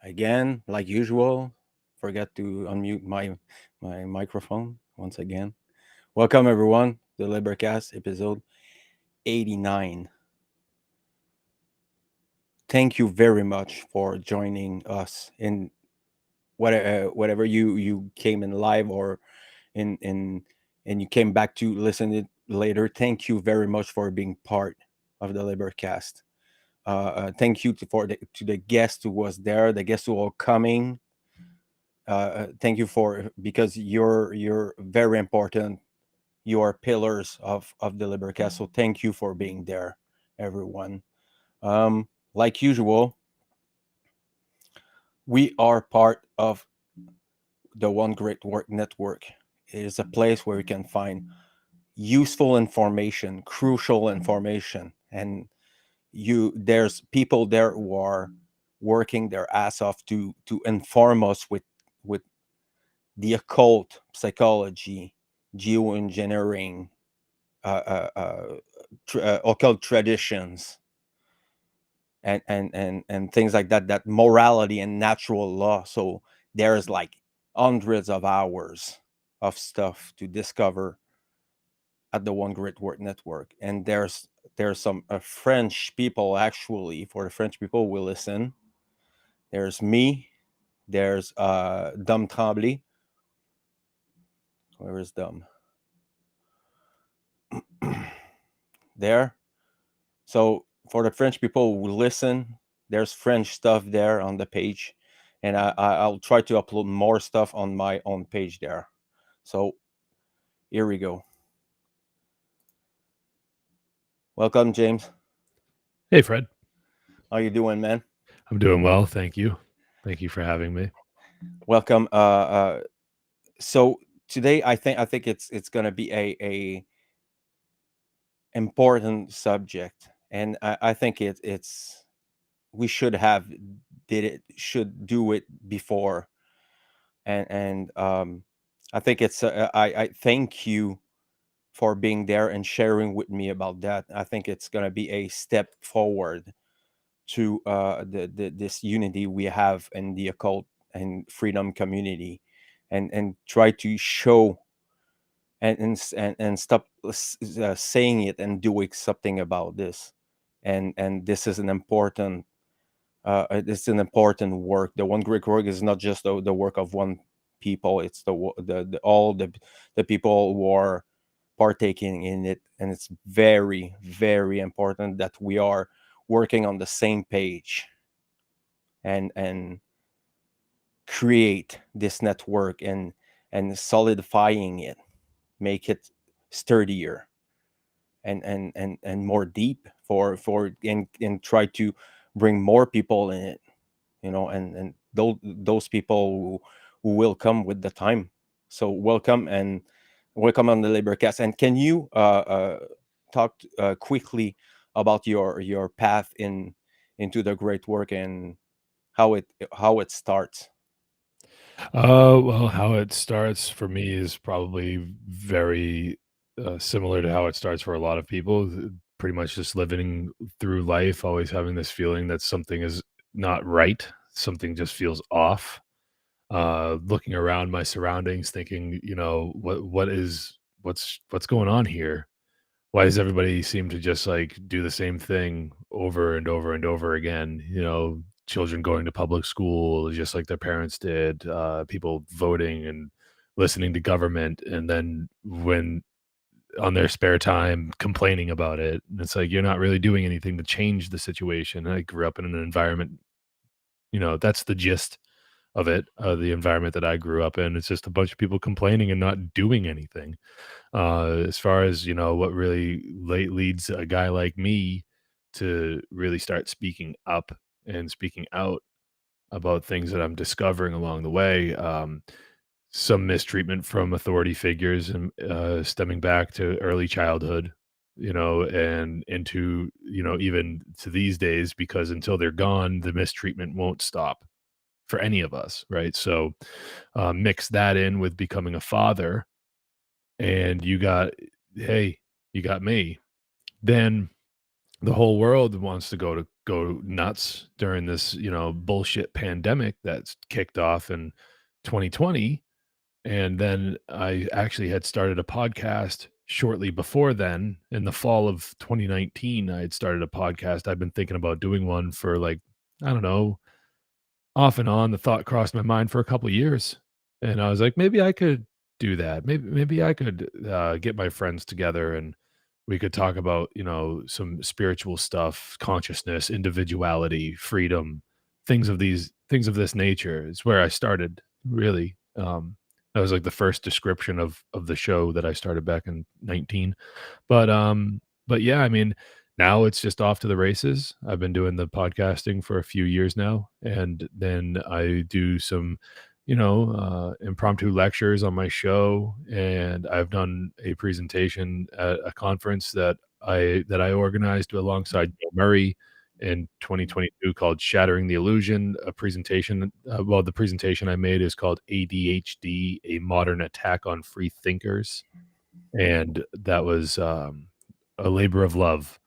Again, like usual, forget to unmute my microphone once again. Welcome everyone to LIBERcast Episode 89. Thank you very much for joining us in whatever you came in live or in and you came back to listen it later. Thank you very much for being part of the LIBERcast. Thank you to the guest who was there, the guests who are coming. Thank you for because you're very important. You are pillars of the LIBERcast. So thank you for being there, everyone. Like usual, we are part of the One Great Work Network. It is a place where you can find useful information, crucial information, and there's people there who are working their ass off to inform us with the occult, psychology, geoengineering, occult traditions, and things like that. That morality and natural law. So there's like hundreds of hours of stuff to discover at the One Great Work Network, and there's some French people actually. For the French people who will listen, there's me. There's Dom Tremblay. Where is Dom? There. So for the French people who listen, there's French stuff there on the page, and I'll try to upload more stuff on my own page there. So here we go. Welcome, James. Hey, Fred. How you doing, man? I'm doing well, thank you. Thank you for having me. Welcome. So today I think it's gonna be a important subject, and I think it's we should have should do it before, and I think it's I thank you for being there and sharing with me about that. I think it's gonna be a step forward to this unity we have in the occult and freedom community, and try to show and stop saying it and doing something about this. And this is an important it's an important work. The One Great Work is not just the work of one people. It's all the people who are partaking in it, and it's very, very important that we are working on the same page and create this network and solidifying it, make it sturdier and more deep and try to bring more people in it, and those people who will come with the time. So welcome on the LIBERcast. And can you talk quickly about your path into the great work and how it starts? Well, how it starts for me is probably very similar to how it starts for a lot of people. Pretty much just living through life, always having this feeling that something is not right, something just feels off. Looking around my surroundings, thinking, what's going on here? Why does everybody seem to just like do the same thing over and over and over again? Children going to public school just like their parents did, people voting and listening to government, and then when on their spare time complaining about it. And it's like you're not really doing anything to change the situation. I grew up in an environment, that's the gist of it, the environment that I grew up in. It's just a bunch of people complaining and not doing anything. As far as what really leads a guy like me to really start speaking up and speaking out about things that I'm discovering along the way. Some mistreatment from authority figures and stemming back to early childhood, and into, even to these days, because until they're gone, the mistreatment won't stop for any of us, right? So mix that in with becoming a father, and hey, you got me. Then the whole world wants to go to go nuts during this, bullshit pandemic that's kicked off in 2020. And then I actually had started a podcast shortly before then. In the fall of 2019, I had started a podcast. I've been thinking about doing one for like, I don't know, off and on. The thought crossed my mind for a couple of years. And I was like, maybe I could do that. Maybe I could get my friends together and we could talk about, some spiritual stuff, consciousness, individuality, freedom, things of this nature. Is where I started, really. That was like the first description of the show that I started back in 19. But yeah, I mean, now it's just off to the races. I've been doing the podcasting for a few years now, and then I do some, impromptu lectures on my show, and I've done a presentation at a conference that I organized alongside Joe Murray in 2022 called "Shattering the Illusion." A presentation, the presentation I made is called "ADHD: A Modern Attack on Free Thinkers." And that was, a labor of love.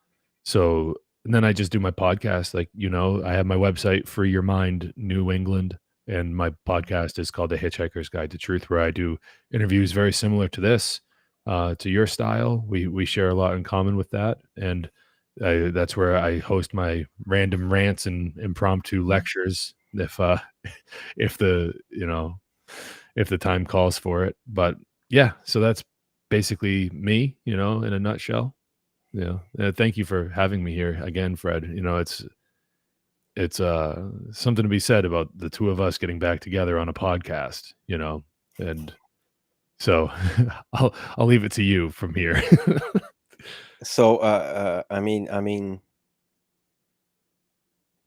So and then I just do my podcast, like, I have my website, Free Your Mind New England, and my podcast is called The Hitchhiker's Guide to Truth, where I do interviews very similar to this, to your style. We share a lot in common with that, and that's where I host my random rants and impromptu lectures if the, if the time calls for it. But yeah, so that's basically me, in a nutshell. Thank you for having me here again, Fred. It's something to be said about the two of us getting back together on a podcast, and so I'll leave it to you from here. So,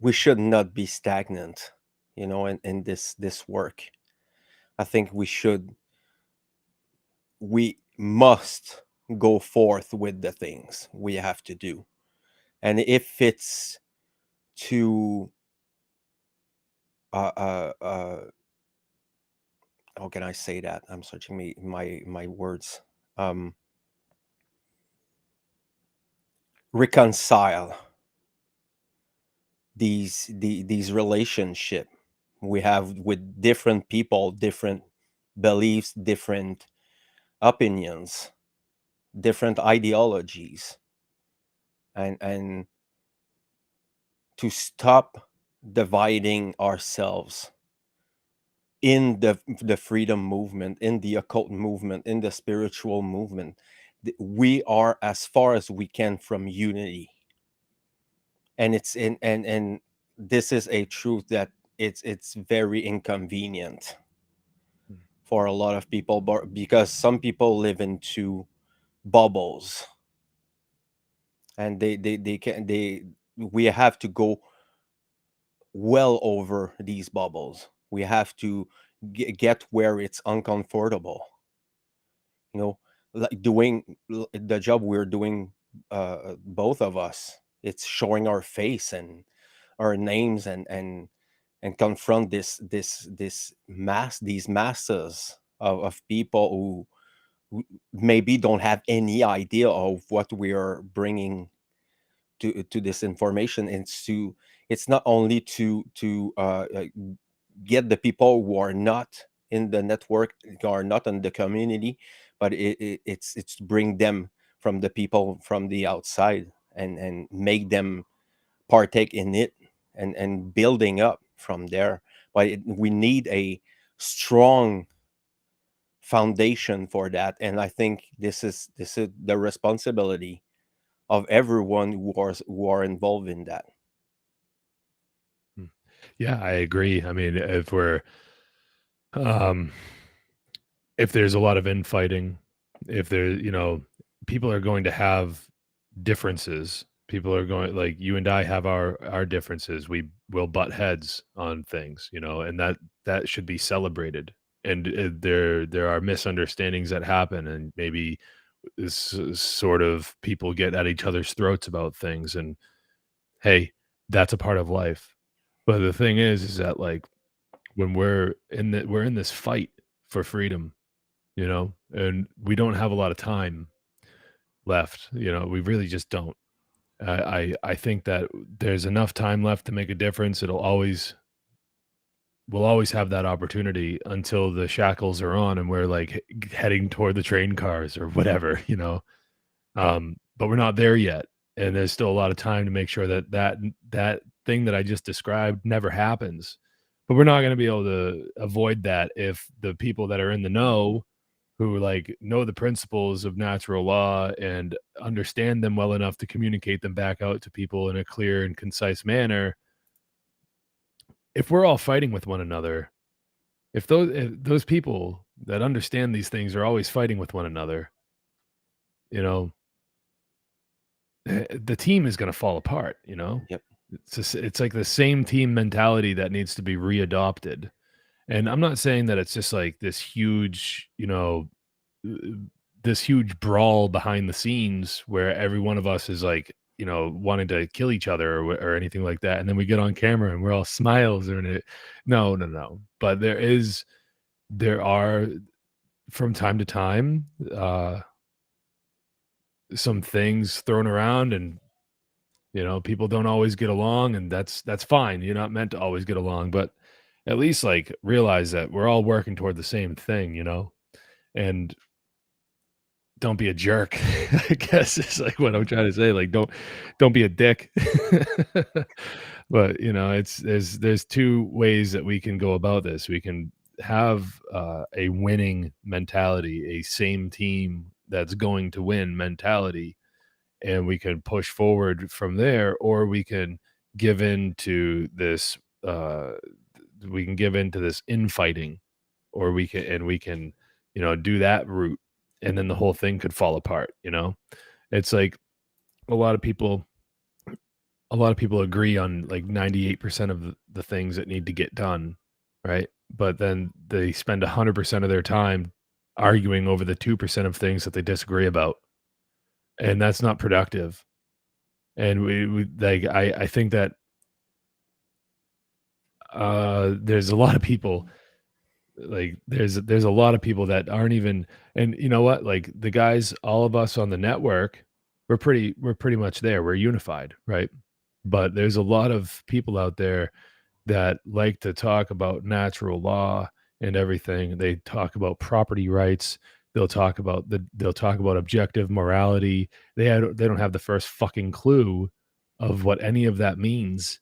we should not be stagnant, in this work. I think we must go forth with the things we have to do. And if it's to how can I say that? I'm searching my words. Reconcile these relationship we have with different people, different beliefs, different opinions, different ideologies, and to stop dividing ourselves in the freedom movement, in the occult movement, in the spiritual movement. We are as far as we can from unity, and it's in and this is a truth that it's very inconvenient for a lot of people, but because some people live into bubbles, and they can they we have to go well over these bubbles. We have to get where it's uncomfortable, like doing the job we're doing, both of us. It's showing our face and our names, and confront these masses of people who maybe don't have any idea of what we are bringing to this information. It's not only to get the people who are not in the network, who are not in the community, but it's to bring them from the people from the outside, and make them partake in it, and building up from there. But we need a strong foundation for that, and I think this is the responsibility of everyone who are involved in that. Mm. Yeah, I agree. I mean, um, if there's a lot of infighting, if there, people are going to have differences. People are going like you and I have our differences. We will butt heads on things, and that should be celebrated. And there are misunderstandings that happen, and maybe sort of people get at each other's throats about things. And hey, that's a part of life. But the thing is that like when we're in this fight for freedom, and we don't have a lot of time left. We really just don't. I think that there's enough time left to make a difference. We'll always have that opportunity until the shackles are on and we're like heading toward the train cars or whatever, you know. But we're not there yet, and there's still a lot of time to make sure that that thing that I just described never happens. But we're not going to be able to avoid that if the people that are in the know, who like know the principles of natural law and understand them well enough to communicate them back out to people in a clear and concise manner, if we're all fighting with one another, if those people that understand these things are always fighting with one another, you know, the team is going to fall apart, you know. Yep. It's like the same team mentality that needs to be readopted. And I'm not saying that it's just like this huge, you know, uh, this huge brawl behind the scenes where every one of us is like, you know, wanting to kill each other or anything like that. And then we get on camera and we're all smiles or it. No, no, no. But there are from time to time some things thrown around, and you know, people don't always get along, and that's fine. You're not meant to always get along, but at least like realize that we're all working toward the same thing, you know? And don't be a jerk. I guess is like what I'm trying to say. Like don't be a dick. But you know, it's there's two ways that we can go about this. We can have a winning mentality, a same team that's going to win mentality, and we can push forward from there, or we can give in to this uh we can give in to this infighting, or we can, you know, do that route, and then the whole thing could fall apart, you know. It's like a lot of people a lot of people agree on like 98% of the things that need to get done, right? But then they spend 100% of their time arguing over the 2% of things that they disagree about, and that's not productive. And we like I think that there's a lot of people, like there's a lot of people that aren't even, and you know what, like the guys, all of us on the network, we're pretty much there, we're unified, right? But there's a lot of people out there that like to talk about natural law and everything. They talk about property rights. They'll talk about objective morality. They don't have the first fucking clue of what any of that means,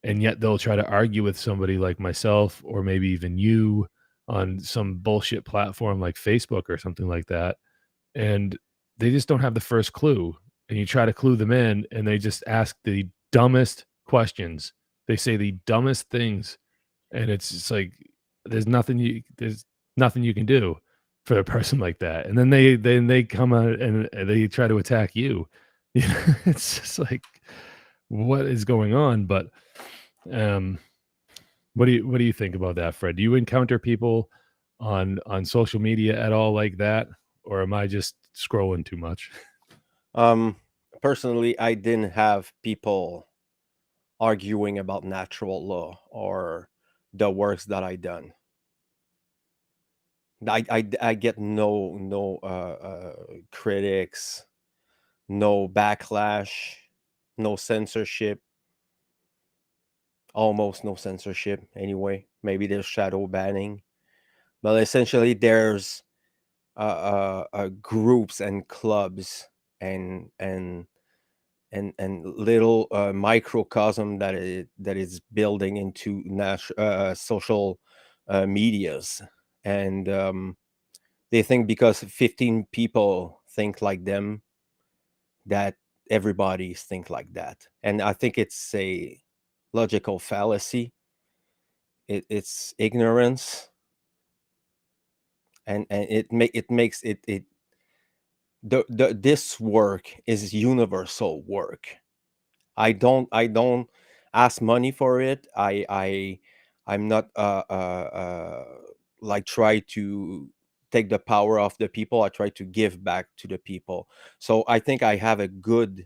and yet they'll try to argue with somebody like myself or maybe even you on some bullshit platform like Facebook or something like that, and they just don't have the first clue. And you try to clue them in, and they just ask the dumbest questions. They say the dumbest things, and it's just like there's nothing you can do for a person like that. And then they come out and they try to attack you. You know, it's just like what is going on? But um, what do you think about that, Fred? Do you encounter people on social media at all like that, or am I just scrolling too much? Um, Personally, I didn't have people arguing about natural law or the works that I done. I get no critics, no backlash, no censorship, almost no censorship anyway. Maybe there's shadow banning, but essentially there's groups and clubs and and little microcosm that is building into social medias, and they think because 15 people think like them that everybody think like that, and I think it's a logical fallacy. It's ignorance, and it makes it this work is universal work. I don't ask money for it. I'm not like try to take the power of the people. I try to give back to the people. So I think I have a good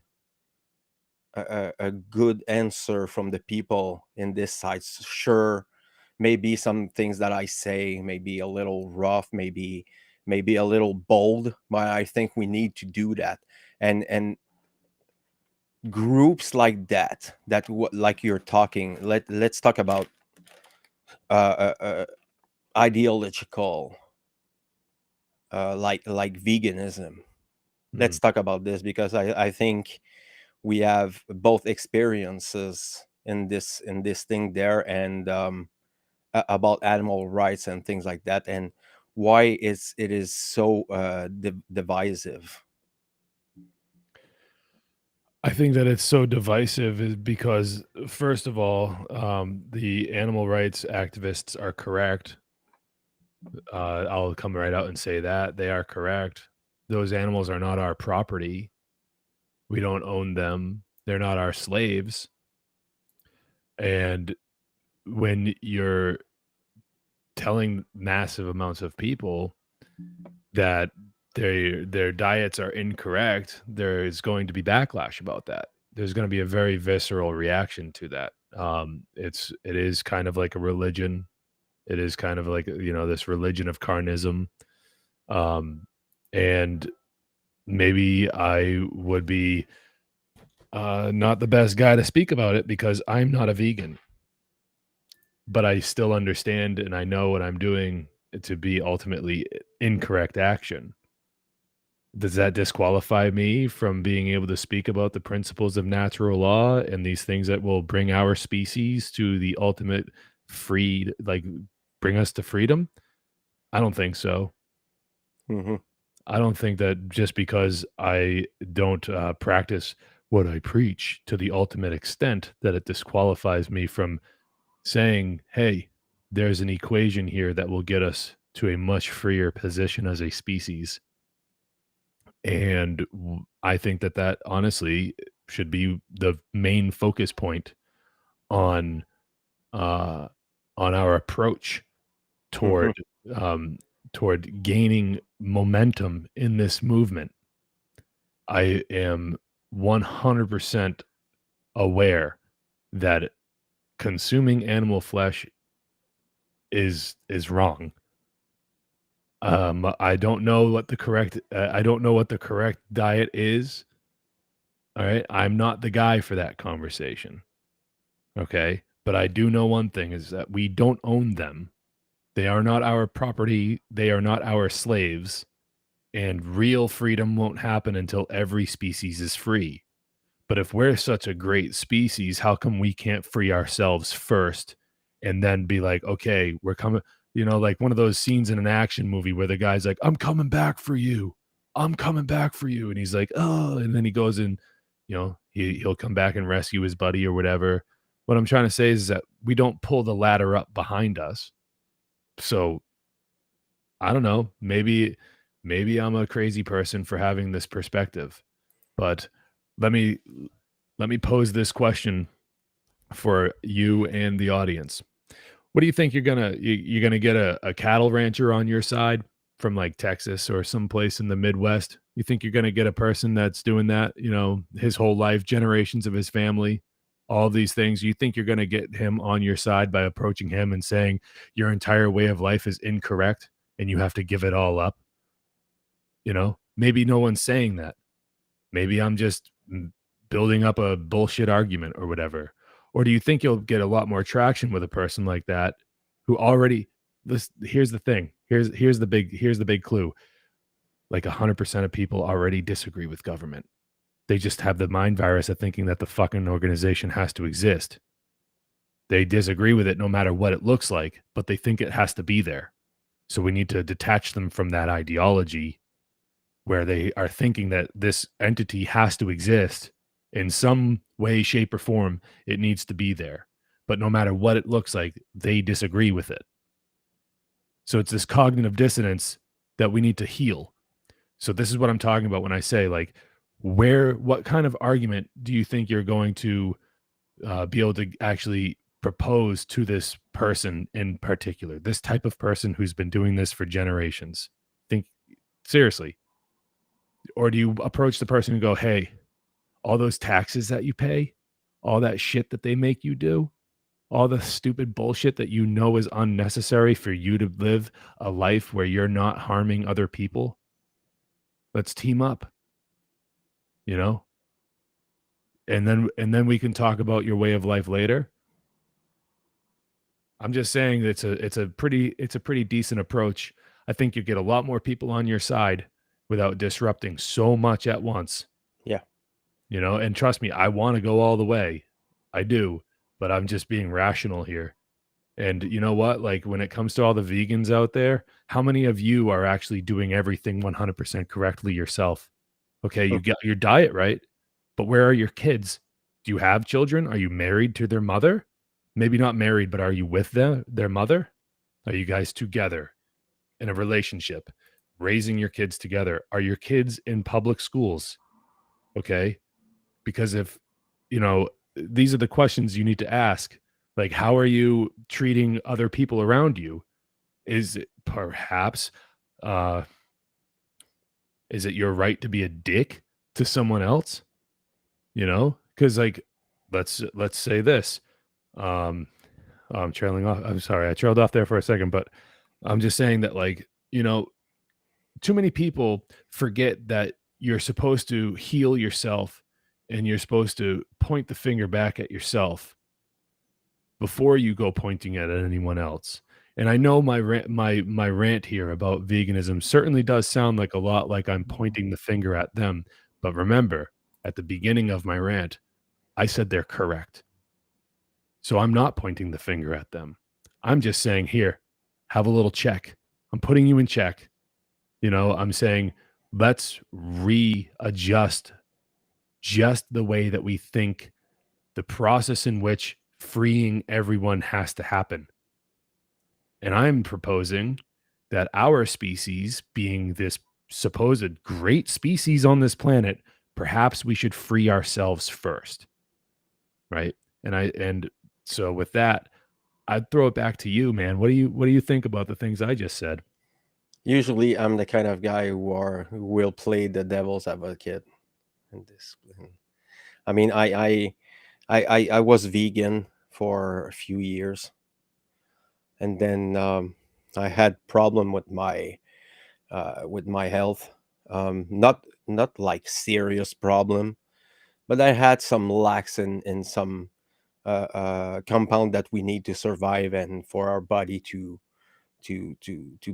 answer from the people in this side. Sure, maybe some things that I say may be a little rough, maybe a little bold, but I think we need to do that. And groups like that, like you're talking, let's talk about ideological, like veganism. Mm. Let's talk about this, because I think we have both experiences in this thing there, and about animal rights and things like that, and why it is so divisive. I think that it's so divisive is because, first of all, the animal rights activists are correct. I'll come right out and say that they are correct. Those animals are not our property. We don't own them. They're not our slaves. And when you're telling massive amounts of people that their diets are incorrect, there is going to be backlash about that. There's going to be a very visceral reaction to that. It is kind of like a religion. It is kind of like, this religion of carnism. Um, and maybe I would be not the best guy to speak about it because I'm not a vegan, but I still understand and I know what I'm doing to be ultimately incorrect action. Does that disqualify me from being able to speak about the principles of natural law and these things that will bring our species to the ultimate bring us to freedom? I don't think so. Hmm. I don't think that just because I don't practice what I preach to the ultimate extent that it disqualifies me from saying, hey, there's an equation here that will get us to a much freer position as a species. And I think that that honestly should be the main focus point on uh, on our approach toward Hmm. um, toward gaining momentum in this movement. I am 100% aware that consuming animal flesh is wrong. I don't know what the correct I don't know what the correct diet is. All right, I'm not the guy for that conversation. Okay, but I do know one thing is that we don't own them. They are not our property. They are not our slaves. And real freedom won't happen until every species is free. But if we're such a great species, how come we can't free ourselves first and then be like, okay, we're coming, like one of those scenes in an action movie where the guy's like, I'm coming back for you. I'm coming back for you. And he's like, oh, and then he goes and, he'll come back and rescue his buddy or whatever. What I'm trying to say is that we don't pull the ladder up behind us. So I don't know. Maybe I'm a crazy person for having this perspective, but let me let me pose this question for you and the audience. What do you think you're gonna get a cattle rancher on your side from like Texas or someplace in the Midwest? You think you're gonna get a person that's doing that, his whole life, generations of his family, all these things? You think you're gonna get him on your side by approaching him and saying your entire way of life is incorrect and you have to give it all up? Maybe no one's saying that. Maybe I'm just building up a bullshit argument or whatever. Or do you think you'll get a lot more traction with a person like that who already here's the thing. Here's the big clue. Like 100% of people already disagree with government. They just have the mind virus of thinking that the fucking organization has to exist. They disagree with it no matter what it looks like, but they think it has to be there. So we need to detach them from that ideology where they are thinking that this entity has to exist in some way, shape, or form. It needs to be there. But no matter what it looks like, they disagree with it. So it's this cognitive dissonance that we need to heal. So this is what I'm talking about when I say, like, what kind of argument do you think you're going to be able to actually propose to this person in particular, this type of person who's been doing this for generations? Think seriously. Or do you approach the person and go, hey, all those taxes that you pay, all that shit that they make you do, all the stupid bullshit that you know is unnecessary for you to live a life where you're not harming other people? Let's team up, you know? and then we can talk about your way of life later. I'm just saying it's a pretty decent approach. I think you get a lot more people on your side without disrupting so much at once, Yeah. and trust me, I want to go all the way. I do, but I'm just being rational here. And you know what? Like when it comes to all the vegans out there, how many of you are actually doing everything 100% correctly yourself? Okay, you got your diet right, but where are your kids? Do you have children? Are you married to their mother? Maybe not married, but are you with their mother? Are you guys together in a relationship, raising your kids together? Are your kids in public schools? Okay, because if these are the questions you need to ask. Like, how are you treating other people around you? Is it perhaps uh is it your right to be a dick to someone else? Because like let's say this. Um I'm trailing off. I'm sorry, I trailed off there for a second, but I'm just saying that, like, too many people forget that you're supposed to heal yourself and you're supposed to point the finger back at yourself before you go pointing it at anyone else. And I know my rant here about veganism certainly does sound like a lot like I'm pointing the finger at them. But remember, at the beginning of my rant, I said they're correct. So I'm not pointing the finger at them. I'm just saying, here, have a little check. I'm putting you in check. I'm saying, let's readjust just the way that we think the process in which freeing everyone has to happen. And I'm proposing that our species, being this supposed great species on this planet, perhaps we should free ourselves first. Right. And so with that, I'd throw it back to you, man. What do you think about the things I just said? Usually, I'm the kind of guy who will play the devil's advocate in this. I mean, I was vegan for a few years, and then I had problem with my health. Not like serious problem, but I had some lacks in some compound that we need to survive and for our body to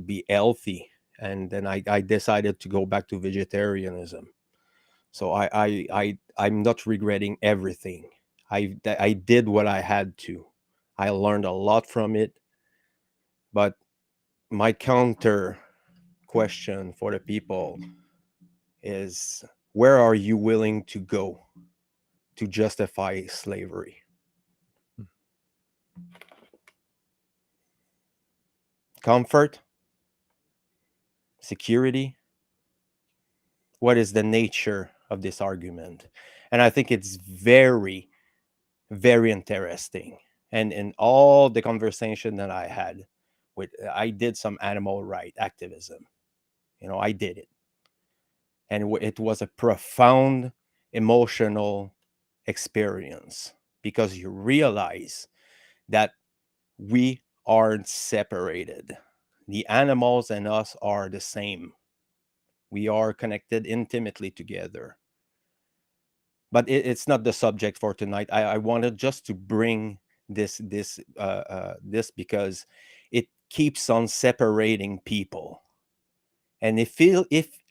be healthy. And then I decided to go back to vegetarianism. So I'm not regretting everything. I did what I had to. I learned a lot from it. But my counter question for the people is, where are you willing to go to justify slavery? Comfort? Security? What is the nature of this argument? And I think it's very, very interesting. And in all the conversation that I had I did some animal right activism. I did it. And it was a profound emotional experience, because you realize that we aren't separated. The animals and us are the same. We are connected intimately together. But it's not the subject for tonight. I wanted just to bring this because it keeps on separating people. And if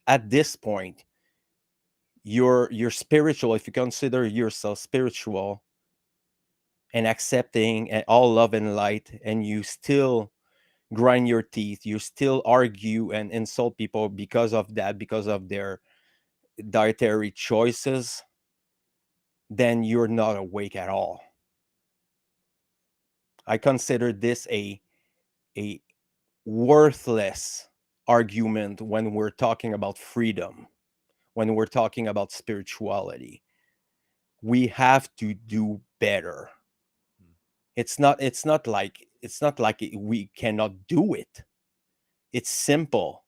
at this point you're spiritual, if you consider yourself spiritual and accepting and all love and light, and you still grind your teeth, you still argue and insult people because of that, because of their dietary choices, then you're not awake at all. I consider this a worthless argument when we're talking about freedom, when we're talking about spirituality. We have to do better. It's not like we cannot do it. It's simple.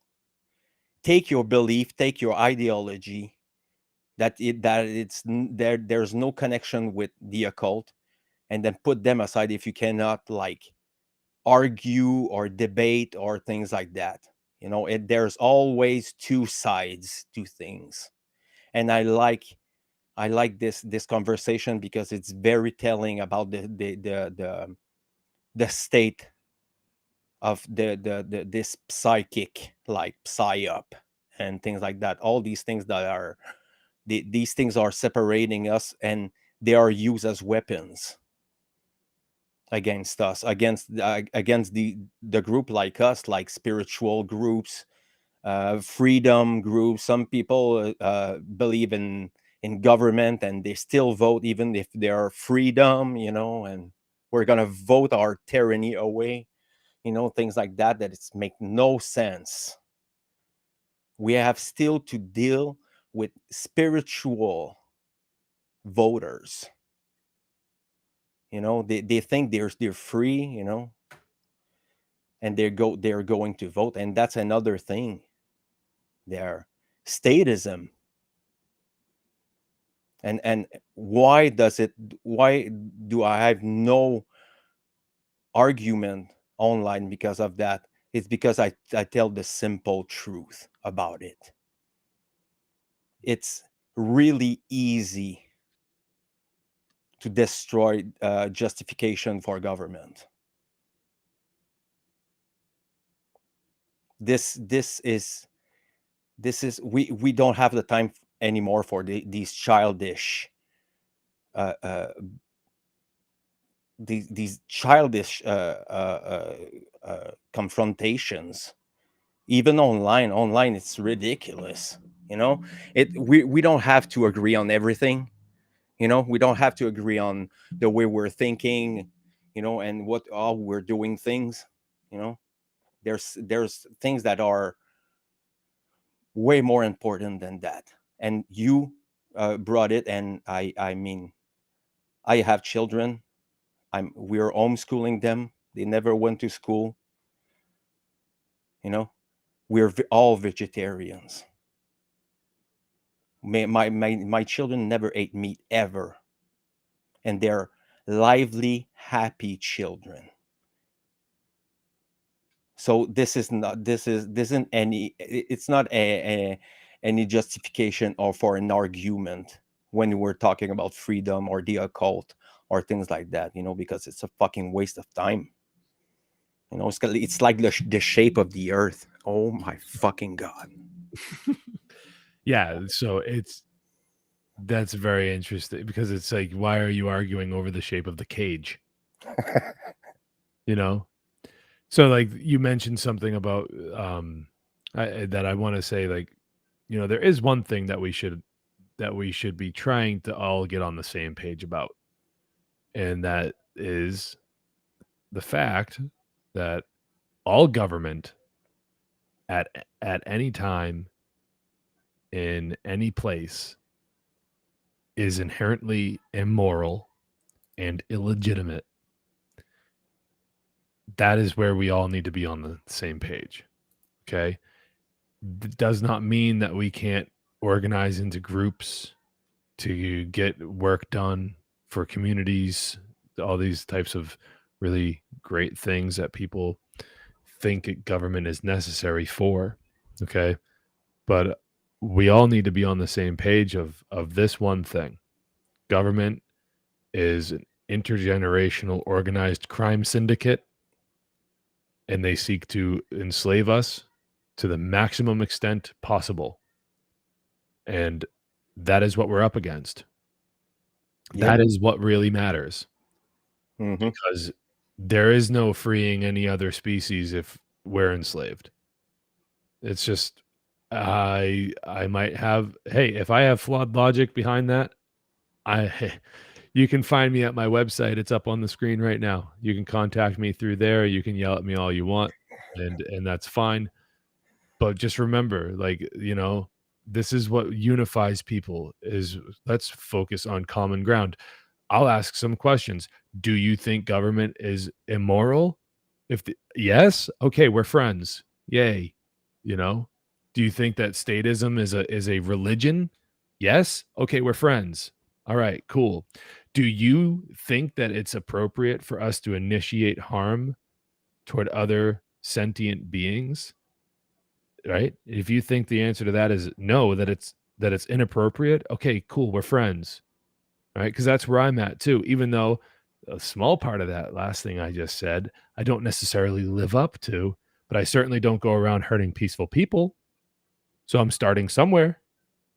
Take your belief, take your ideology, there's no connection with the occult, and then put them aside if you cannot like argue or debate or things like that. There's always two sides to things. And I like I like this conversation because it's very telling about the state of this psychic, like psyop and things like that. All these things that are these things are separating us, and they are used as weapons against us, against the group like us, like spiritual groups, freedom groups. Some people believe in government, and they still vote even if they are freedom, and we're gonna vote our tyranny away, things like that, that it's make no sense. We have still to deal with spiritual voters. They think they're free, and they're going to vote, and that's another thing. Their statism. And why do I have no argument online because of that? It's because I tell the simple truth about it. It's really easy to destroy justification for government. This is we don't have the time anymore for these childish these childish confrontations. Even online it's ridiculous. We don't have to agree on everything. We don't have to agree on the way we're thinking, and what all we're doing things. There's things that are way more important than that. And you brought it, and I mean, I have children. We're homeschooling them. They never went to school. We're all vegetarians. My children never ate meat ever, and they're lively, happy children. So this isn't any, it's not any justification or for an argument when we're talking about freedom or the occult or things like that, because it's a fucking waste of time. It's like the shape of the earth. Oh my fucking God. Yeah, so that's very interesting, because it's like, why are you arguing over the shape of the cage? You know? So, like, you mentioned something about that I want to say, like, there is one thing that we should be trying to all get on the same page about, and that is the fact that all government at any time in any place is inherently immoral and illegitimate. That is where we all need to be on the same page. Okay. Does not mean that we can't organize into groups to get work done for communities, all these types of really great things that people think government is necessary for. Okay. But we all need to be on the same page of this one thing. Government is an intergenerational organized crime syndicate, and they seek to enslave us to the maximum extent possible. And that is what we're up against. Yep. That is what really matters, Mm-hmm. because there is no freeing any other species if we're enslaved. It's just, I might have, hey, if I have flawed logic behind that, you can find me at my website. It's up on the screen right now. You can contact me through there. You can yell at me all you want, and that's fine. But just remember, like, this is what unifies people, is let's focus on common ground. I'll ask some questions. Do you think government is immoral? Yes, okay, we're friends. Yay. You know? Do you think that statism is a religion? Yes. Okay, we're friends. All right, cool. Do you think that it's appropriate for us to initiate harm toward other sentient beings? Right? If you think the answer to that is no, that it's inappropriate, okay, cool, we're friends, right? Because that's where I'm at too. Even though a small part of that last thing I just said, I don't necessarily live up to, but I certainly don't go around hurting peaceful people. So I'm starting somewhere,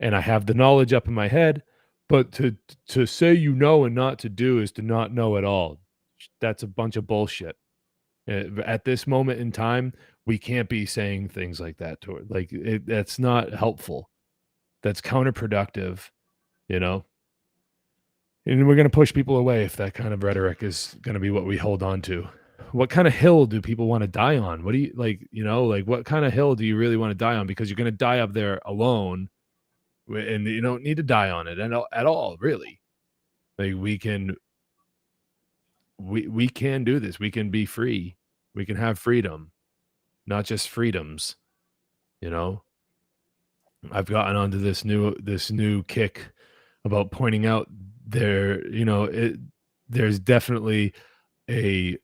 and I have the knowledge up in my head. But to say you know and not to do is to not know at all. That's a bunch of bullshit. At this moment in time, we can't be saying things like that to it. Like that's not helpful. That's counterproductive, you know. And we're going to push people away if that kind of rhetoric is going to be what we hold on to. What kind of hill do people want to die on? What do you like, like what kind of hill do you really want to die on? Because you're going to die up there alone and you don't need to die on it at all, really. Like we can do this. We can be free. We can have freedom, not just freedoms, you know? I've gotten onto this new kick about pointing out there's definitely a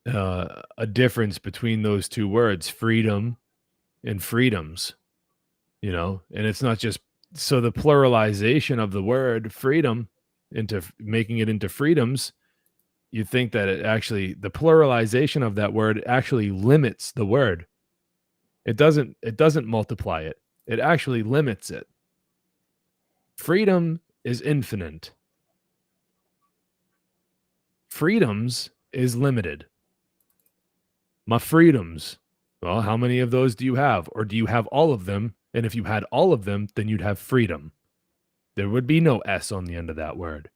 a difference between those two words, freedom and freedoms, and it's not just so the pluralization of the word freedom into making it into freedoms, you think that the pluralization of that word actually limits the word. It doesn't multiply it. It actually limits it. Freedom is infinite. Freedoms is limited. My freedoms. Well, how many of those do you have? Or do you have all of them? And if you had all of them, then you'd have freedom. There would be no S on the end of that word.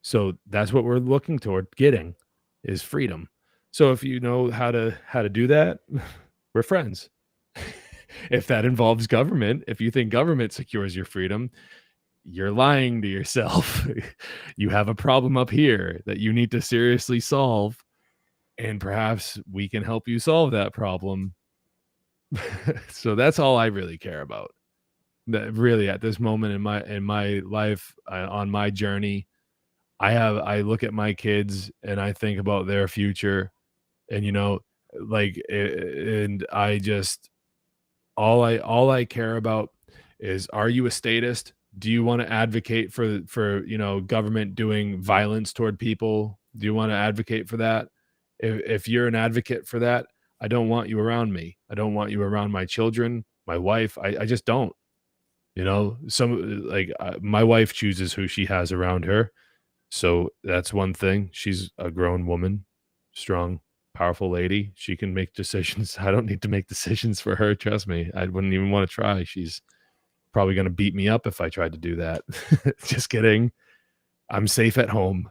So that's what we're looking toward getting is freedom. So if you know how to do that, we're friends. If that involves government, if you think government secures your freedom, you're lying to yourself. You have a problem up here that you need to seriously solve, and perhaps we can help you solve that problem. So that's all I really care about. That really at this moment in my life, on my journey, I look at my kids and I think about their future, and and I just all I care about is, are you a statist? Do you want to advocate for government doing violence toward people? Do you want to advocate for that? If you're an advocate for that, I don't want you around me. I don't want you around my children, my wife. I just don't. My wife chooses who she has around her. So that's one thing. She's a grown woman, strong, powerful lady. She can make decisions. I don't need to make decisions for her. Trust me. I wouldn't even want to try. She's probably going to beat me up if I tried to do that. Just kidding. I'm safe at home.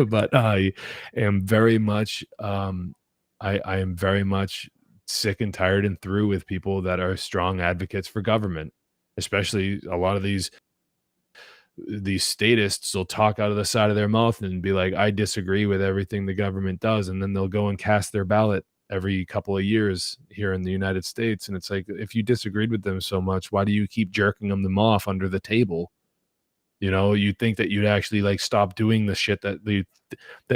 But I am very much I am very much sick and tired and through with people that are strong advocates for government, especially a lot of these statists will talk out of the side of their mouth and be like, I disagree with everything the government does. And then they'll go and cast their ballot every couple of years here in the United States. And it's like, if you disagreed with them so much, why do you keep jerking them off under the table? You'd think that you'd actually like stop doing the shit that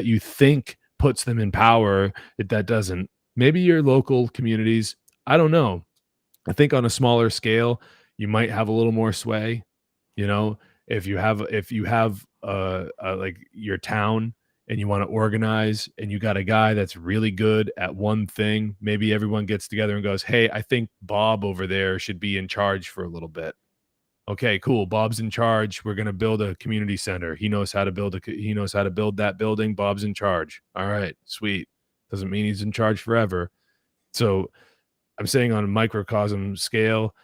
you think puts them in power. That doesn't. Maybe your local communities, I don't know. I think on a smaller scale, you might have a little more sway. If you have like your town and you want to organize and you got a guy that's really good at one thing, maybe everyone gets together and goes, hey, I think Bob over there should be in charge for a little bit. Okay, cool. Bob's in charge. We're going to build a community center. He knows how to build that building. Bob's in charge. All right, sweet. Doesn't mean he's in charge forever. So I'm saying on a microcosm scale,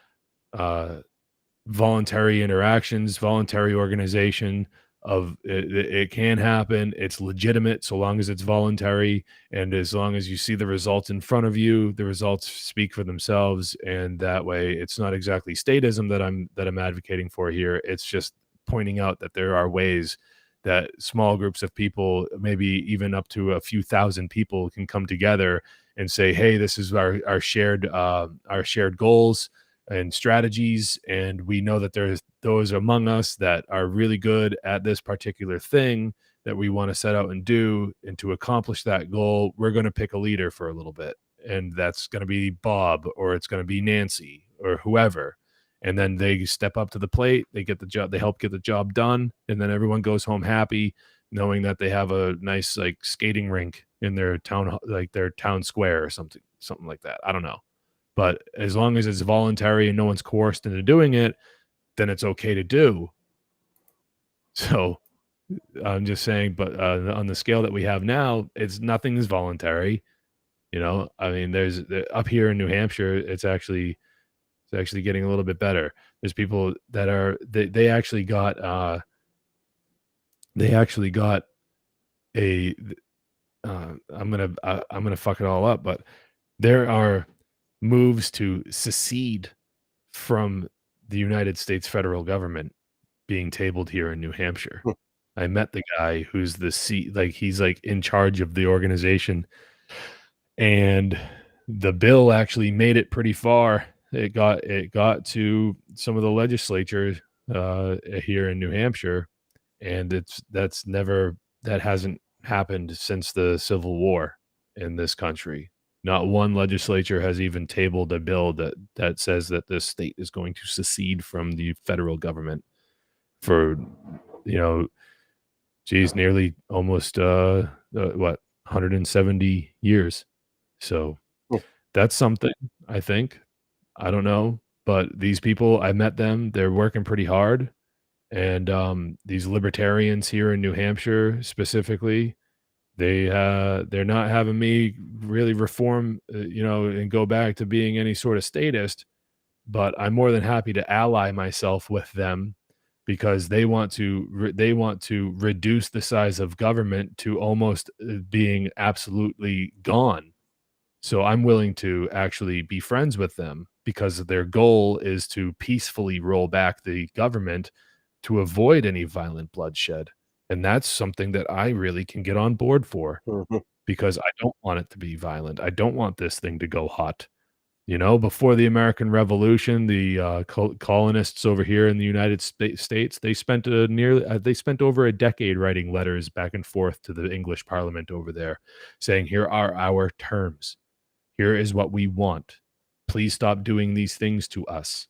voluntary interactions, voluntary organization of it can happen. It's legitimate so long as it's voluntary, and as long as you see the results in front of you, the results speak for themselves. And that way, it's not exactly statism that I'm advocating for here. It's just pointing out that there are ways that small groups of people, maybe even up to a few thousand people, can come together and say, hey, this is our shared goals and strategies, and we know that there's those among us that are really good at this particular thing that we want to set out and do. And to accomplish that goal, we're going to pick a leader for a little bit, and that's going to be Bob, or it's going to be Nancy, or whoever. and then they step up to the plate, they get the job, they help get the job done, and then everyone goes home happy, knowing that they have a nice like skating rink in their town, like their town square or something like that. I don't know. But as long as it's voluntary and no one's coerced into doing it, then it's okay to do. So I'm just saying, but on the scale that we have now, nothing is voluntary. I mean, up here in New Hampshire, it's actually getting a little bit better. There's people that they actually got a I'm gonna fuck it all up, but there are moves to secede from the United States federal government being tabled here in New Hampshire. Hmm. I met the guy who's he's like in charge of the organization, and the bill actually made it pretty far. It got to some of the legislature here in New Hampshire, and that hasn't happened since the Civil War in this country. Not one legislature has even tabled a bill that says that this state is going to secede from the federal government for, you know, geez, nearly almost what 170 years. So Hmm. that's something, I think. I don't know, but these people, I met them. They're working pretty hard, and these libertarians here in New Hampshire specifically, they're not having me really reform, and go back to being any sort of statist, but I'm more than happy to ally myself with them because they want to reduce the size of government to almost being absolutely gone. So I'm willing to actually be friends with them because their goal is to peacefully roll back the government to avoid any violent bloodshed. And that's something that I really can get on board for Mhm. because I don't want it to be violent. I don't want this thing to go hot. Before the American Revolution, the colonists over here in the United States, they spent over a decade writing letters back and forth to the English Parliament over there, saying, "Here are our terms. Here is what we want. Please stop doing these things to us.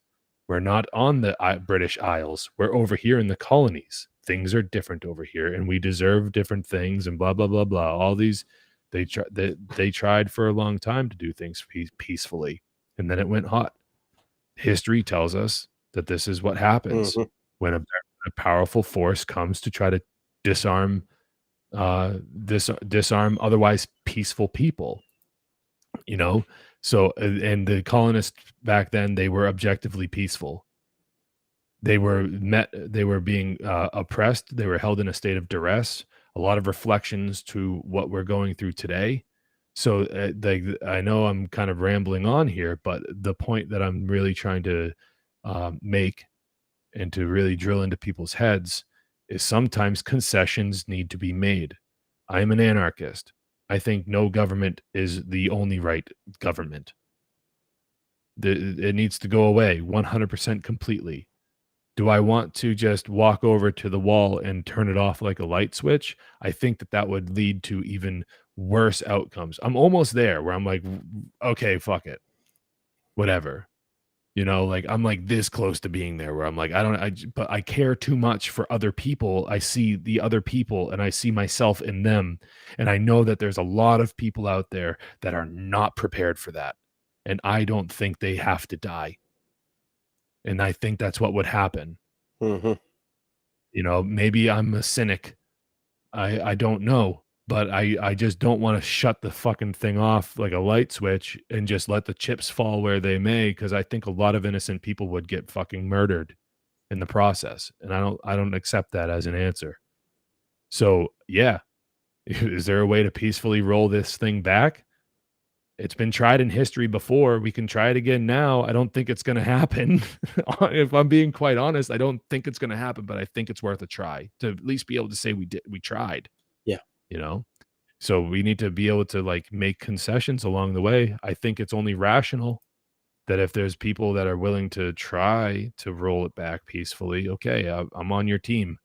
We're not on the British Isles. We're over here in the colonies. Things are different over here, and we deserve different things." And blah blah blah blah. All these, they tried for a long time to do things peacefully, and then it went hot. History tells us that this is what happens Mhm. when a powerful force comes to try to disarm disarm otherwise peaceful people. you know so and the colonists back then, they were objectively peaceful. They were being oppressed, they were held in a state of duress. A lot of reflections to what we're going through today. So I know I'm kind of rambling on here, but the point that I'm really trying to make and to really drill into people's heads is sometimes concessions need to be made. I'm an anarchist. I think no government is the only right government. It needs to go away 100% completely. Do I want to just walk over to the wall and turn it off like a light switch? I think that would lead to even worse outcomes. I'm almost there where I'm like, okay, fuck it, whatever. Like I'm like this close to being there where I'm like, but I care too much for other people. I see the other people and I see myself in them. And I know that there's a lot of people out there that are not prepared for that. And I don't think they have to die. And I think that's what would happen. Mhm. Maybe I'm a cynic. I don't know. But I just don't want to shut the fucking thing off like a light switch and just let the chips fall where they may, because I think a lot of innocent people would get fucking murdered in the process. And I don't accept that as an answer. So yeah, is there a way to peacefully roll this thing back? It's been tried in history before. We can try it again now. I don't think it's going to happen. If I'm being quite honest, I don't think it's going to happen, but I think it's worth a try to at least be able to say we tried, Yeah. you know? So we need to be able to like make concessions along the way. I think it's only rational that if there's people that are willing to try to roll it back peacefully, okay, I'm on your team.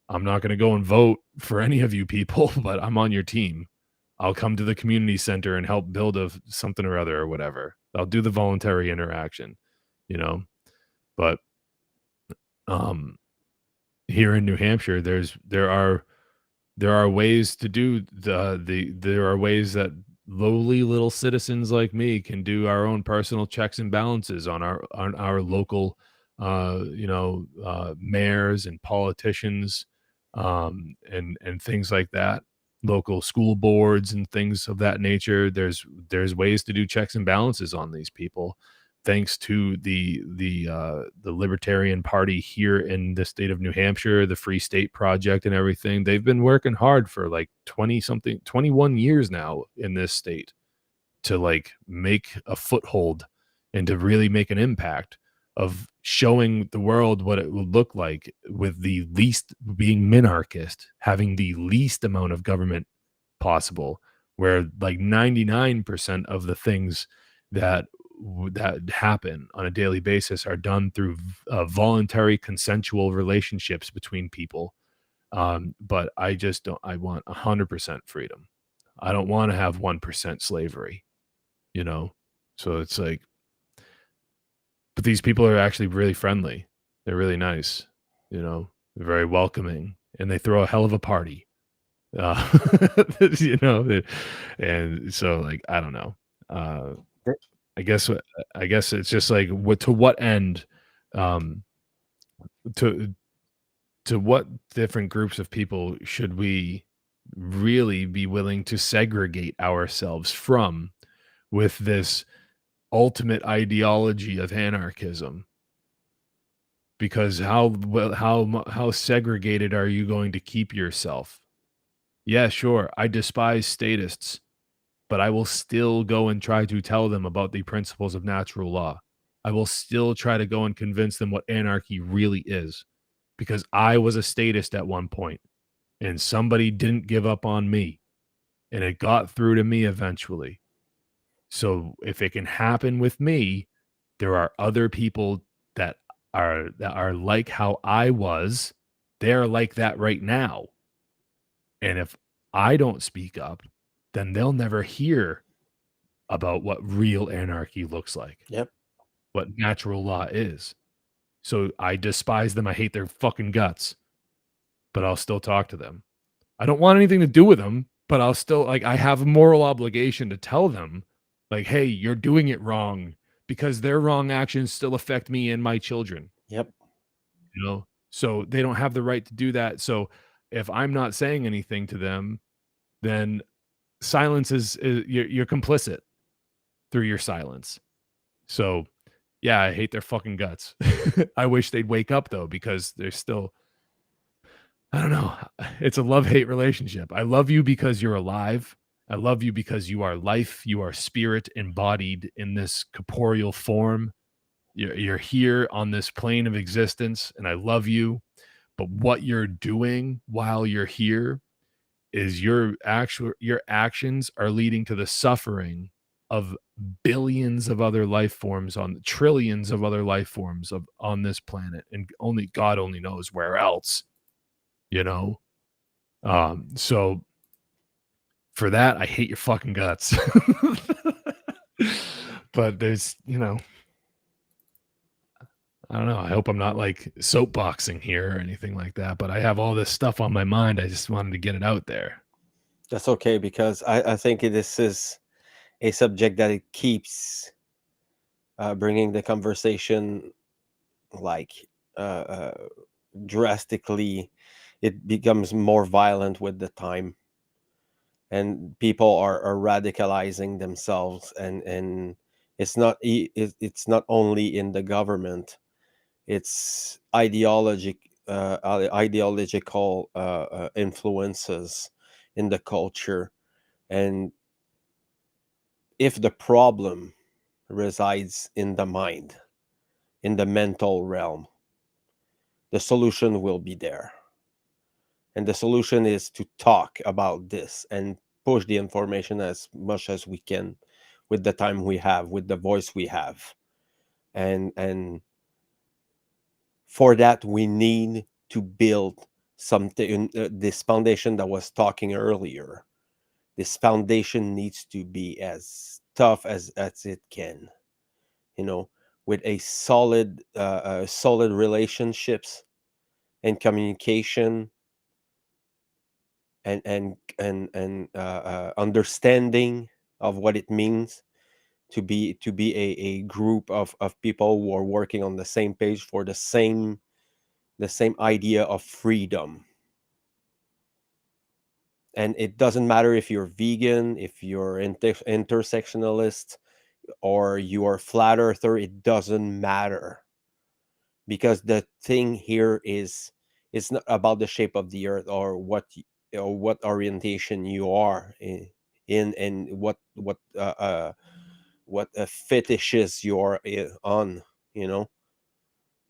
I'm not going to go and vote for any of you people, but I'm on your team. I'll come to the community center and help build something or other or whatever. I'll do the voluntary interaction, you know. But um, here in New Hampshire, there are ways to do there are ways that lowly little citizens like me can do our own personal checks and balances on our local mayors and politicians, and things like that, local school boards and things of that nature. There's ways to do checks and balances on these people, thanks to the Libertarian Party here in the state of New Hampshire, the Free State Project and everything. They've been working hard for like 20 something 21 years now in this state to like make a foothold and to really make an impact of showing the world what it would look like with the least being minarchist, having the least amount of government possible, where like 99% of the things that that happen on a daily basis are done through voluntary consensual relationships between people. But I just don't, I want 100% freedom. I don't want to have 1% slavery, you know? So it's like, but these people are actually really friendly. They're really nice, they're very welcoming, and they throw a hell of a party. Uh, you know, and so like, I don't know. Uh, I guess it's just like, what to what end, um, to what different groups of people should we really be willing to segregate ourselves from with this ultimate ideology of anarchism? Because how segregated are you going to keep yourself? Yeah, sure. I despise statists, but I will still go and try to tell them about the principles of natural law. I will still try to go and convince them what anarchy really is, because I was a statist at one point and somebody didn't give up on me, and it got through to me eventually. So if it can happen with me, there are other people that are like how I was. They're like that right now. And if I don't speak up, then they'll never hear about what real anarchy looks like, Yep. what natural law is. So I despise them. I hate their fucking guts, but I'll still talk to them. I don't want anything to do with them, but I'll still, like, I have a moral obligation to tell them, like, hey, you're doing it wrong, because their wrong actions still affect me and my children, Yep. you know? So they don't have the right to do that. So if I'm not saying anything to them, then silence is you're complicit through your silence. So yeah, I hate their fucking guts. I wish they'd wake up though, because they're still, I don't know. It's a love-hate relationship. I love you because you're alive. I love you because you are life. You are spirit embodied in this corporeal form. You're here on this plane of existence, and I love you. But what you're doing while you're here is your actions are leading to the suffering of billions of other life forms, on trillions of other life forms on this planet, and only God only knows where else, you know? So for that, I hate your fucking guts. But there's, I don't know. I hope I'm not like soapboxing here or anything like that, but I have all this stuff on my mind. I just wanted to get it out there. That's okay, because I think this is a subject that it keeps bringing the conversation, like, drastically. It becomes more violent with the time, and people are radicalizing themselves, and it's not only in the government. It's ideological influences in the culture. And if the problem resides in the mind, in the mental realm, the solution will be there. And the solution is to talk about this and push the information as much as we can, with the time we have, with the voice we have. And for that, we need to build something, this foundation that was talking earlier. This foundation needs to be as tough as it can. You know, with a solid relationships and communication and understanding of what it means to be a group of people who are working on the same page for the same idea of freedom. And it doesn't matter if you're vegan, if you're intersectionalist, or you are flat earther. It doesn't matter, because the thing here is it's not about the shape of the earth, or what orientation you are in, and what fetishes you're on. you know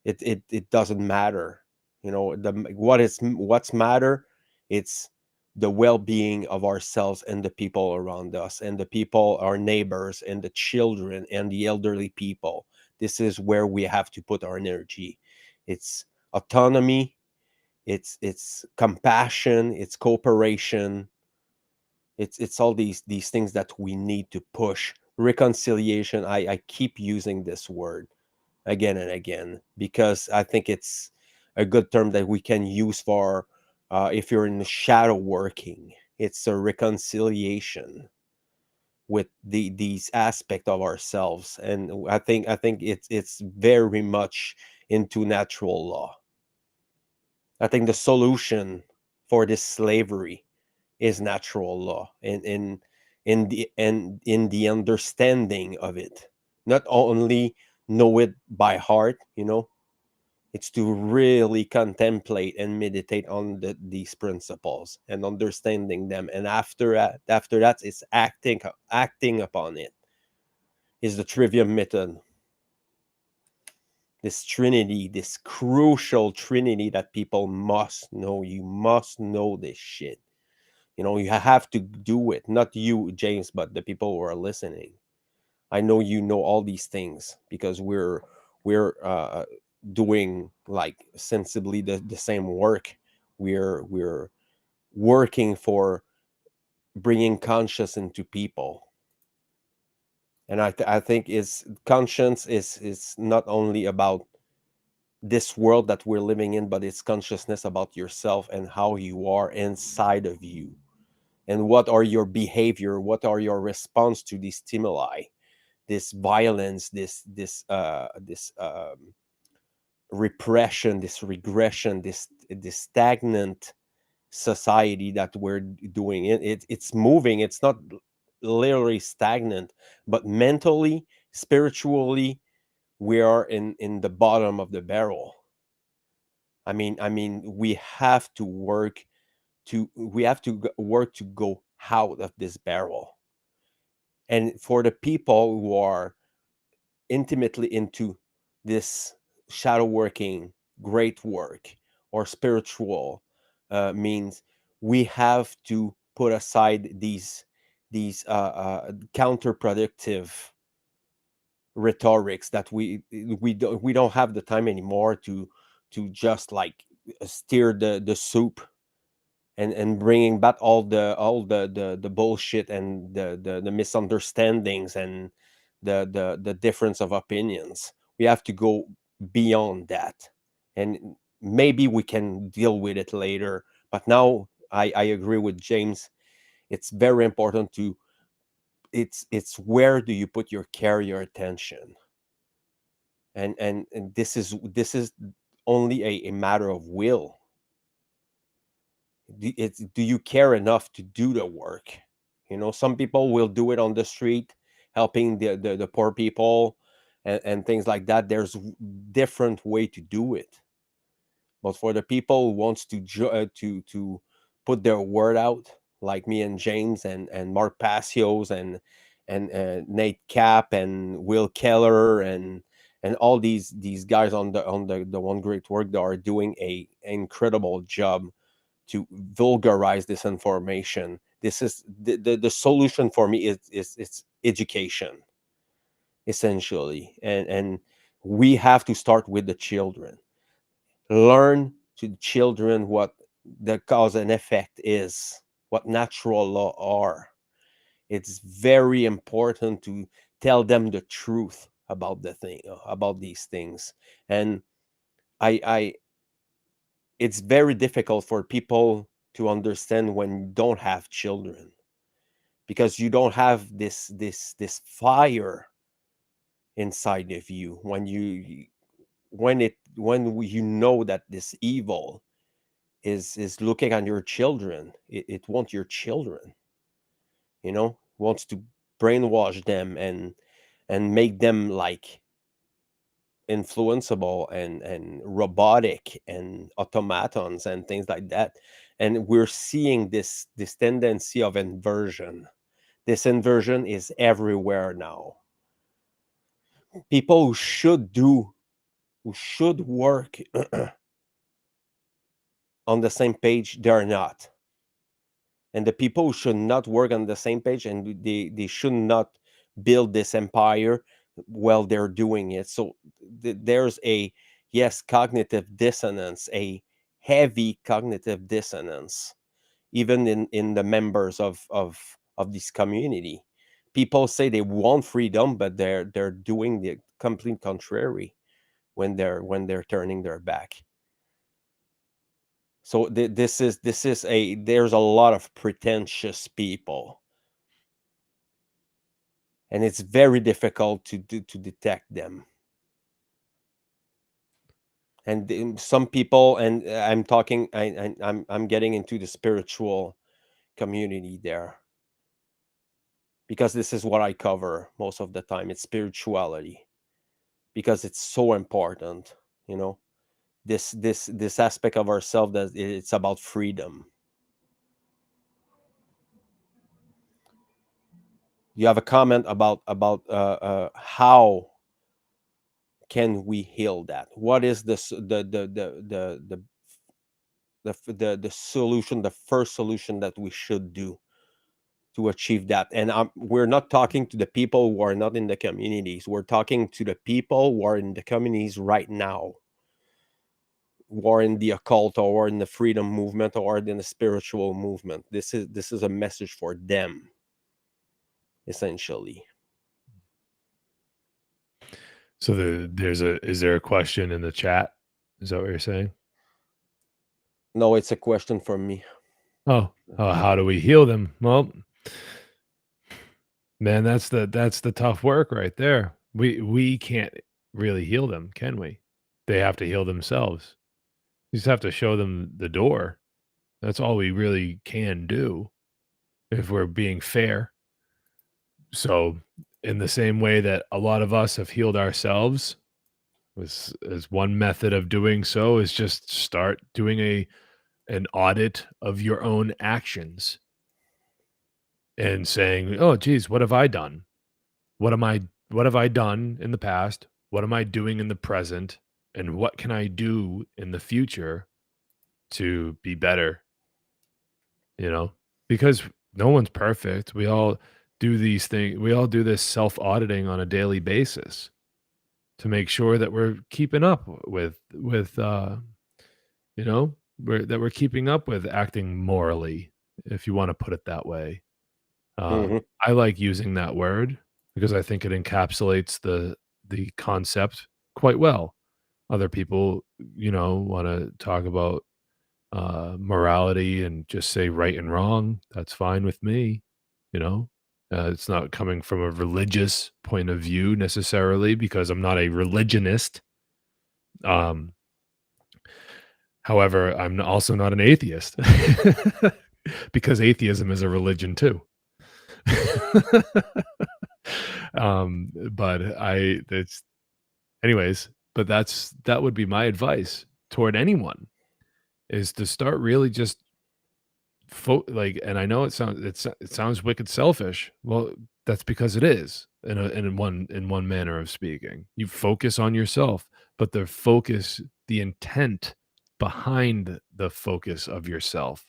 it doesn't matter. What's matter, it's the well-being of ourselves and the people around us, and the people, our neighbors, and the children and the elderly people. This is where we have to put our energy. It's autonomy, it's compassion, it's cooperation. It's all these things that we need to push. Reconciliation, I keep using this word again and again, because I think it's a good term that we can use for, if you're in the shadow working. It's a reconciliation with these aspect of ourselves, and I think it's very much into natural law. I think the solution for this slavery is natural law, in the understanding of it. Not only know it by heart, it's to really contemplate and meditate on these principles and understanding them, and after that it's acting upon it. Is the trivium method, this trinity, this crucial trinity that people must know. You must know this shit. You have to do it. Not you, James, but the people who are listening. I know you know all these things, because we're doing, like, sensibly the same work. We're working for bringing conscience into people. And I think is conscience is not only about this world that we're living in, but it's consciousness about yourself and how you are inside of you, and what are your behavior, what are your response to these stimuli, this violence, this repression, this regression, this stagnant society that we're doing. It's moving. It's not literally stagnant, but mentally, spiritually, we are in the bottom of the barrel. I mean, we have to work to go out of this barrel. And for the people who are intimately into this shadow working, great work, or spiritual means, we have to put aside these counterproductive rhetorics that we don't have the time anymore to just, like, steer the soup, and bringing back all the bullshit, and the misunderstandings, and the difference of opinions. We have to go beyond that, and maybe we can deal with it later. But now I agree with James. It's very important to it's where do you put your care, your attention. And this is only a matter of will. Do you care enough to do the work? Some people will do it on the street, helping the poor people, and things like that. There's different way to do it. But for the people who wants to put their word out, like me and James, and Mark Passios, and Nate Cap, and Will Keller, and all these guys on the One Great Work, that are doing a incredible job to vulgarize this information. This is the solution for me. Is it's education, essentially. And we have to start with the children. Learn to the children what the cause and effect is, what natural law are. It's very important to tell them the truth about about these things. And I it's very difficult for people to understand when you don't have children, because you don't have this fire inside of you when you know that this evil is looking at your children. It wants your children, wants to brainwash them and make them like influenceable and robotic and automatons and things like that. And we're seeing this tendency of inversion. This inversion is everywhere now. People who should work on the same page, they're not. And the people who should not work on the same page, and they should not build this empire while they're doing it. So there's a, yes, cognitive dissonance, a heavy cognitive dissonance, even in the members of this community. People say they want freedom, but they're doing the complete contrary when they're turning their back. So this is there's a lot of pretentious people, and it's very difficult to detect them. And some people, and I'm talking, I'm getting into the spiritual community there, because this is what I cover most of the time. It's spirituality, because it's so important, this aspect of ourselves, that it's about freedom. You have a comment about how can we heal that? What is the solution, the first solution that we should do to achieve that? And we're not talking to the people who are not in the communities. We're talking to the people who are in the communities right now, who are in the occult, or in the freedom movement, or in the spiritual movement. This is a message for them, essentially. So is there a question in the chat? Is that what you're saying? No, it's a question for me. Oh, how do we heal them? Well, man, that's the tough work right there. We can't really heal them, can we? They have to heal themselves. You just have to show them the door. That's all we really can do, if we're being fair. So, in the same way that a lot of us have healed ourselves, as one method of doing so is just start doing an audit of your own actions and saying, "Oh, geez, what have I done? What have I done in the past? What am I doing in the present? And what can I do in the future to be better?" You know, because no one's perfect. We all do these things. We all do this self-auditing on a daily basis to make sure that we're keeping up you know, we're keeping up with acting morally, if you want to put it that way. Hmm. I like using that word because I think it encapsulates the concept quite well. Other people, want to talk about morality and just say right and wrong. That's fine with me. You know, it's not coming from a religious point of view necessarily, because I'm not a religionist. Um, However, I'm also not an atheist because atheism is a religion too. But it's anyways, but that would be my advice toward anyone, is to start really just and I know it sounds wicked selfish. Well, that's because it is, in one manner of speaking. You focus on yourself, but the intent behind the focus of yourself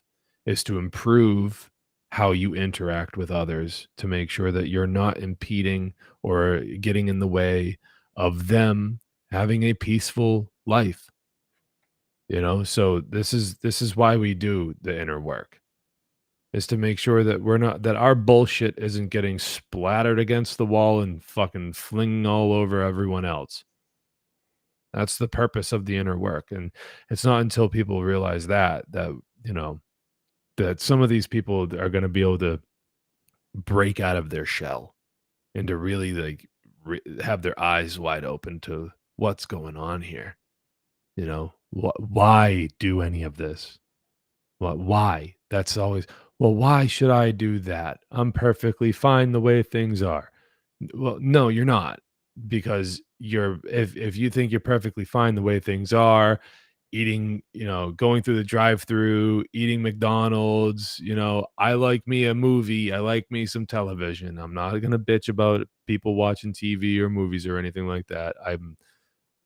is to improve how you interact with others, to make sure that you're not impeding or getting in the way of them having a peaceful life. So this is why we do the inner work. is to make sure that our bullshit isn't getting splattered against the wall and fucking flinging all over everyone else. That's the purpose of the inner work. And it's not until people realize that, you know, that some of these people are going to be able to break out of their shell and to really like have their eyes wide open to what's going on here. You know, why do any of this? Why? That's always, well, why should I do that? I'm perfectly fine the way things are. Well, no, you're not, because if you think you're perfectly fine the way things are, eating, going through the drive-through, eating McDonald's, I like me a movie, I like me some television. I'm not gonna bitch about people watching TV or movies or anything like that.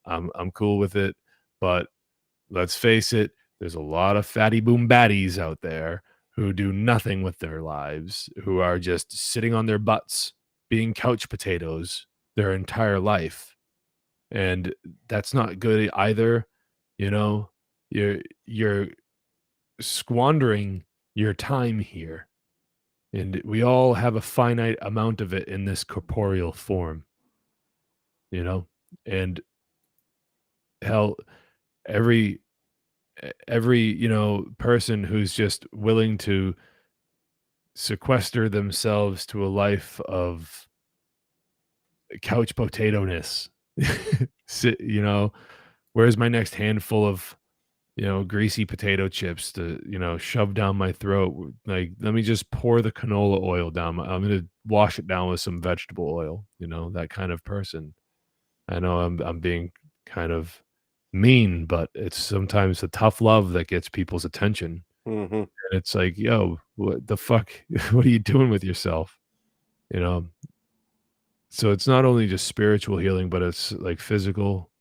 I'm cool with it, but let's face it, there's a lot of fatty boom baddies out there who do nothing with their lives, who are just sitting on their butts, being couch potatoes their entire life. And that's not good either. You know, you're squandering your time here. And we all have a finite amount of it in this corporeal form, you know? And hell, every person who's just willing to sequester themselves to a life of couch potato-ness. Sit, where's my next handful of greasy potato chips to shove down my throat? Like, let me just pour the canola oil down I'm gonna wash it down with some vegetable oil, that kind of person. I know I'm being kind of mean, but it's sometimes the tough love that gets people's attention. Hmm. And it's like, yo, what the fuck? What are you doing with yourself? You know? So it's not only just spiritual healing, but it's like physical.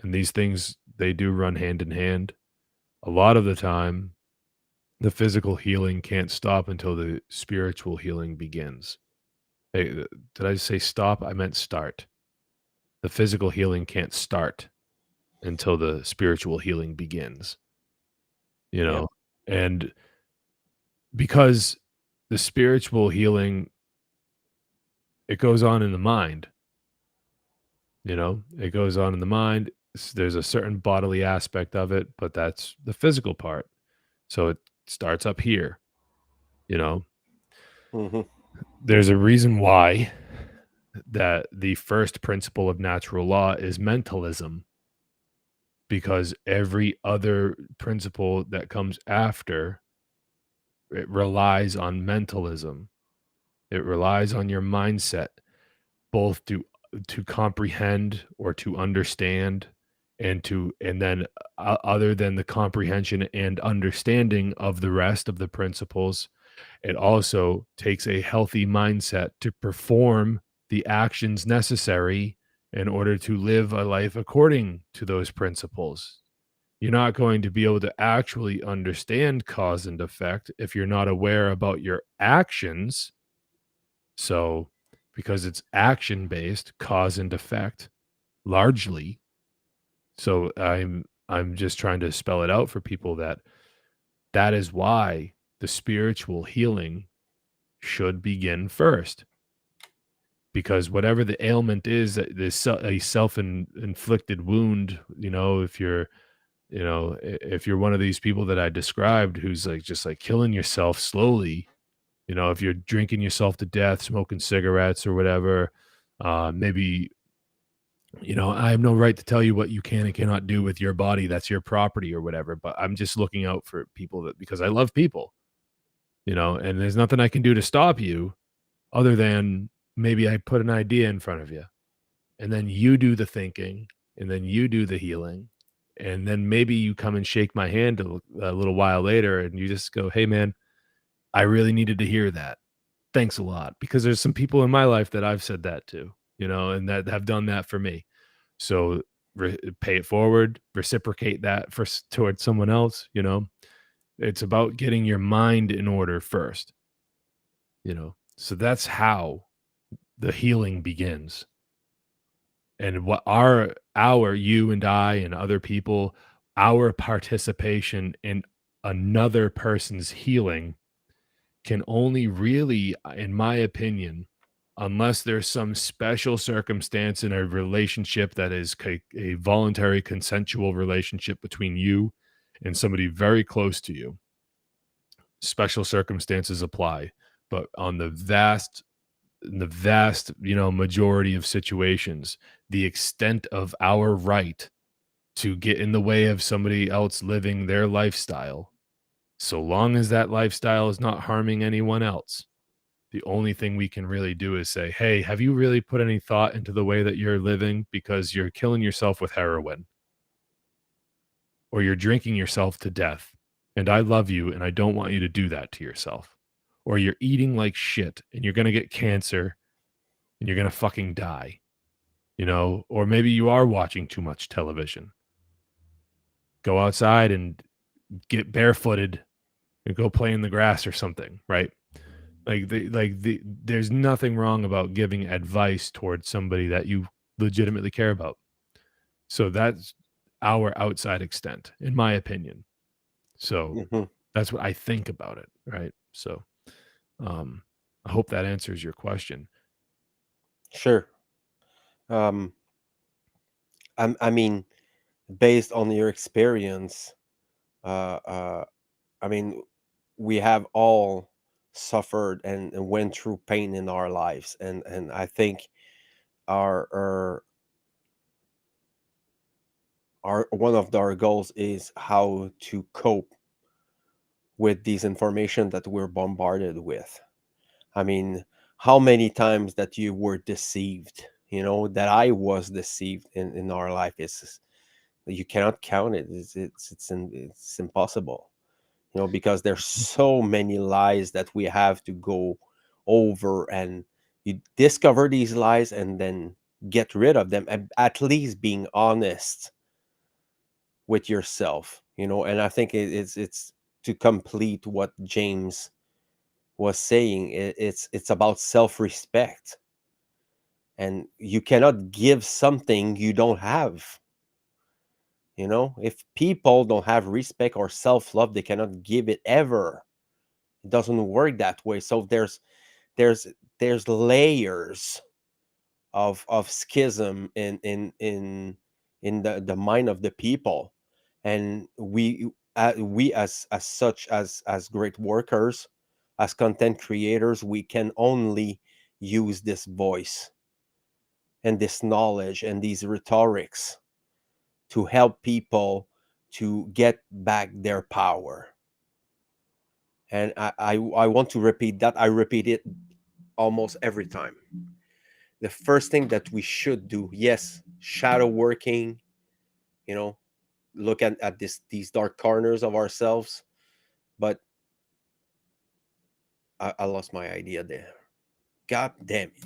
And these things, they do run hand in hand. A lot of the time, the physical healing can't stop until the spiritual healing begins. Hey, did I say stop? I meant start. The physical healing can't start until the spiritual healing begins, you Yeah. know? And because the spiritual healing, it goes on in the mind, it goes on in the mind. There's a certain bodily aspect of it, but that's the physical part. So it starts up here, you know? Hmm. There's a reason why that the first principle of natural law is mentalism, because every other principle that comes after it relies on mentalism. It relies on your mindset, both to comprehend or to understand, and then other than the comprehension and understanding of the rest of the principles, it also takes a healthy mindset to perform the actions necessary in order to live a life according to those principles. You're not going to be able to actually understand cause and effect if you're not aware about your actions. So, because it's action based, cause and effect largely. So I'm just trying to spell it out for people that is why the spiritual healing should begin first, because whatever the ailment is, a self-inflicted wound, if you're one of these people that I described who's like just like killing yourself slowly, if you're drinking yourself to death, smoking cigarettes or whatever, maybe, I have no right to tell you what you can and cannot do with your body. That's your property or whatever. But I'm just looking out for people because I love people, and there's nothing I can do to stop you other than maybe I put an idea in front of you and then you do the thinking and then you do the healing. And then maybe you come and shake my hand a little while later and you just go, hey, man, I really needed to hear that. Thanks a lot. Because there's some people in my life that I've said that to, and that have done that for me. So pay it forward, reciprocate that towards someone else. It's about getting your mind in order first, so that's how the healing begins. And what you and I and other people, our participation in another person's healing can only really, in my opinion, unless there's some special circumstance in a relationship that is a voluntary consensual relationship between you and somebody very close to you, special circumstances apply. But on the vast, majority of situations, the extent of our right to get in the way of somebody else living their lifestyle, so long as that lifestyle is not harming anyone else, the only thing we can really do is say, hey, have you really put any thought into the way that you're living? Because you're killing yourself with heroin, or you're drinking yourself to death. And I love you and I don't want you to do that to yourself. Or you're eating like shit and you're going to get cancer and you're going to fucking die, or maybe you are watching too much television. Go outside and get barefooted and go play in the grass or something, right? There's nothing wrong about giving advice towards somebody that you legitimately care about. So that's our outside extent, in my opinion. So Mhm. that's what I think about it, right? So I hope that answers your question. Sure. Um, I mean, based on your experience, uh, uh, I mean, we have all suffered and went through pain in our lives, and I think our our one of our goals is how to cope with these information that we're bombarded with. I mean, how many times that you were deceived, that I was deceived in our life is you cannot count it. It's impossible, because there's so many lies that we have to go over, and you discover these lies and then get rid of them, and at least being honest with yourself, and I think it's to complete what James was saying. It's about self-respect, and you cannot give something you don't have. If people don't have respect or self-love, they cannot give it ever. It doesn't work that way. So there's there's layers of schism in the mind of the people, and we as such, as great workers, as content creators, we can only use this voice and this knowledge and these rhetorics to help people to get back their power. And I want to repeat that. I repeat it almost every time. The first thing that we should do, yes, shadow working, you know look at these dark corners of ourselves. But I lost my idea there. God damn it.